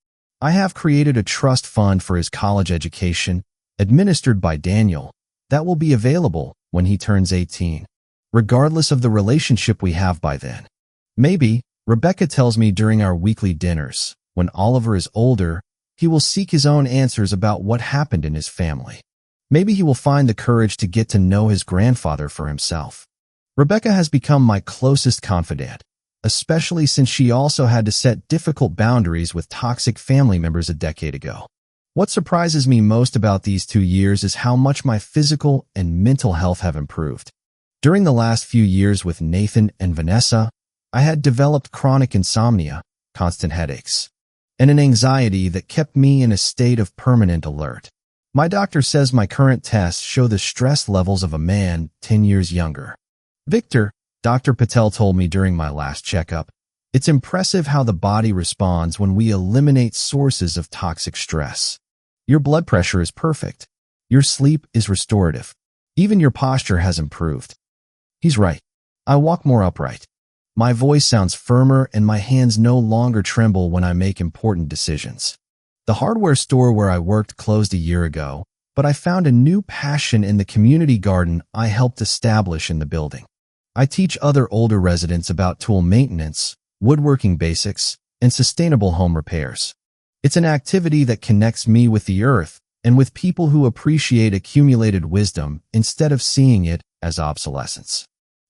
I have created a trust fund for his college education, administered by Daniel, that will be available when he turns 18, regardless of the relationship we have by then. Maybe, Rebecca tells me during our weekly dinners, when Oliver is older, he will seek his own answers about what happened in his family. Maybe he will find the courage to get to know his grandfather for himself. Rebecca has become my closest confidant, especially since she also had to set difficult boundaries with toxic family members a decade ago. What surprises me most about these 2 years is how much my physical and mental health have improved. During the last few years with Nathan and Vanessa, I had developed chronic insomnia, constant headaches, and an anxiety that kept me in a state of permanent alert. My doctor says my current tests show the stress levels of a man 10 years younger. Victor, Dr. Patel told me during my last checkup, it's impressive how the body responds when we eliminate sources of toxic stress. Your blood pressure is perfect. Your sleep is restorative. Even your posture has improved. He's right. I walk more upright. My voice sounds firmer and my hands no longer tremble when I make important decisions. The hardware store where I worked closed a year ago, but I found a new passion in the community garden I helped establish in the building. I teach other older residents about tool maintenance, woodworking basics, and sustainable home repairs. It's an activity that connects me with the earth and with people who appreciate accumulated wisdom instead of seeing it as obsolescence.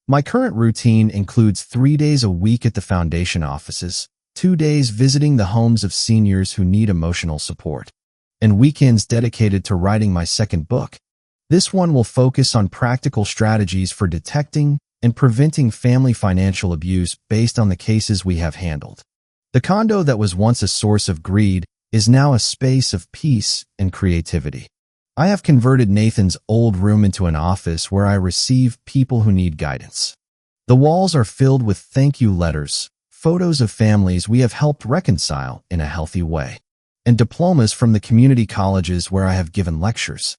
My current routine includes 3 days a week at the foundation offices, 2 days visiting the homes of seniors who need emotional support, and weekends dedicated to writing my second book. This one will focus on practical strategies for detecting and preventing family financial abuse based on the cases we have handled. The condo that was once a source of greed is now a space of peace and creativity. I have converted Nathan's old room into an office where I receive people who need guidance. The walls are filled with thank you letters, photos of families we have helped reconcile in a healthy way, and diplomas from the community colleges where I have given lectures.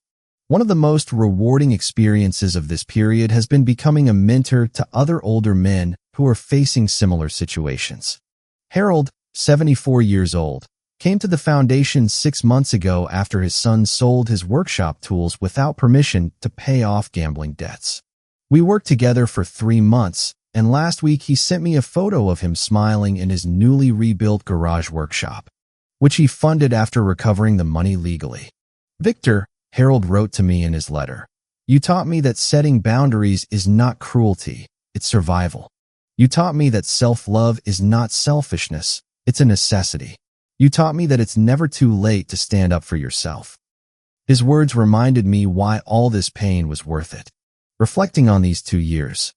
One of the most rewarding experiences of this period has been becoming a mentor to other older men who are facing similar situations. Harold, 74 years old, came to the foundation 6 months ago after his son sold his workshop tools without permission to pay off gambling debts. We worked together for 3 months, and last week he sent me a photo of him smiling in his newly rebuilt garage workshop, which he funded after recovering the money legally. Victor, Harold wrote to me in his letter, you taught me that setting boundaries is not cruelty, it's survival. You taught me that self-love is not selfishness, it's a necessity. You taught me that it's never too late to stand up for yourself. His words reminded me why all this pain was worth it. Reflecting on these 2 years,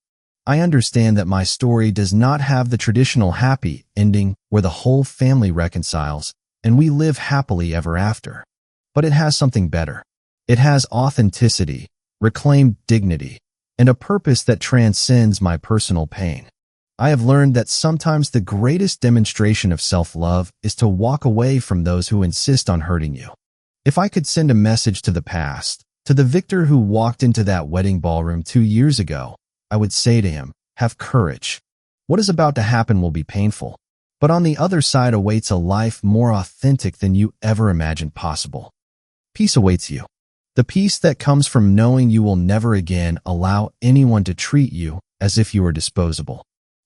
I understand that my story does not have the traditional happy ending where the whole family reconciles and we live happily ever after. But it has something better. It has authenticity, reclaimed dignity, and a purpose that transcends my personal pain. I have learned that sometimes the greatest demonstration of self-love is to walk away from those who insist on hurting you. If I could send a message to the past, to the Victor who walked into that wedding ballroom 2 years ago, I would say to him, have courage. What is about to happen will be painful, but on the other side awaits a life more authentic than you ever imagined possible. Peace awaits you. The peace that comes from knowing you will never again allow anyone to treat you as if you were disposable.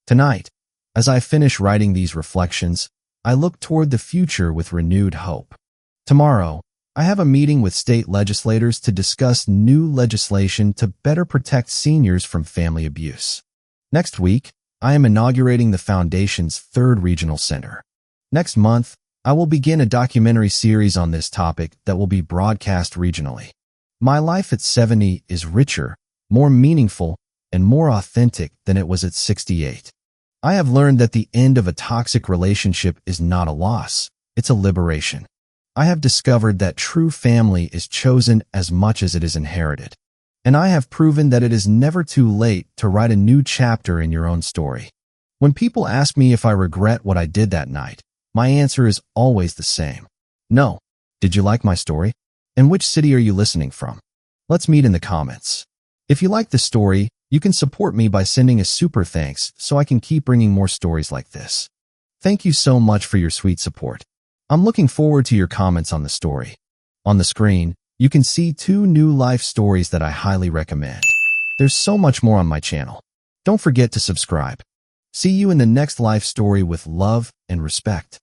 Tonight, as I finish writing these reflections, I look toward the future with renewed hope. Tomorrow, I have a meeting with state legislators to discuss new legislation to better protect seniors from family abuse. Next week, I am inaugurating the Foundation's 3rd Regional Center. Next month, I will begin a documentary series on this topic that will be broadcast regionally. My life at 70 is richer, more meaningful, and more authentic than it was at 68. I have learned that the end of a toxic relationship is not a loss, it's a liberation. I have discovered that true family is chosen as much as it is inherited. And I have proven that it is never too late to write a new chapter in your own story. When people ask me if I regret what I did that night, my answer is always the same. No. Did you like my story? And which city are you listening from? Let's meet in the comments. If you like the story, you can support me by sending a super thanks so I can keep bringing more stories like this. Thank you so much for your sweet support. I'm looking forward to your comments on the story. On the screen, you can see 2 new life stories that I highly recommend. There's so much more on my channel. Don't forget to subscribe. See you in the next life story with love and respect.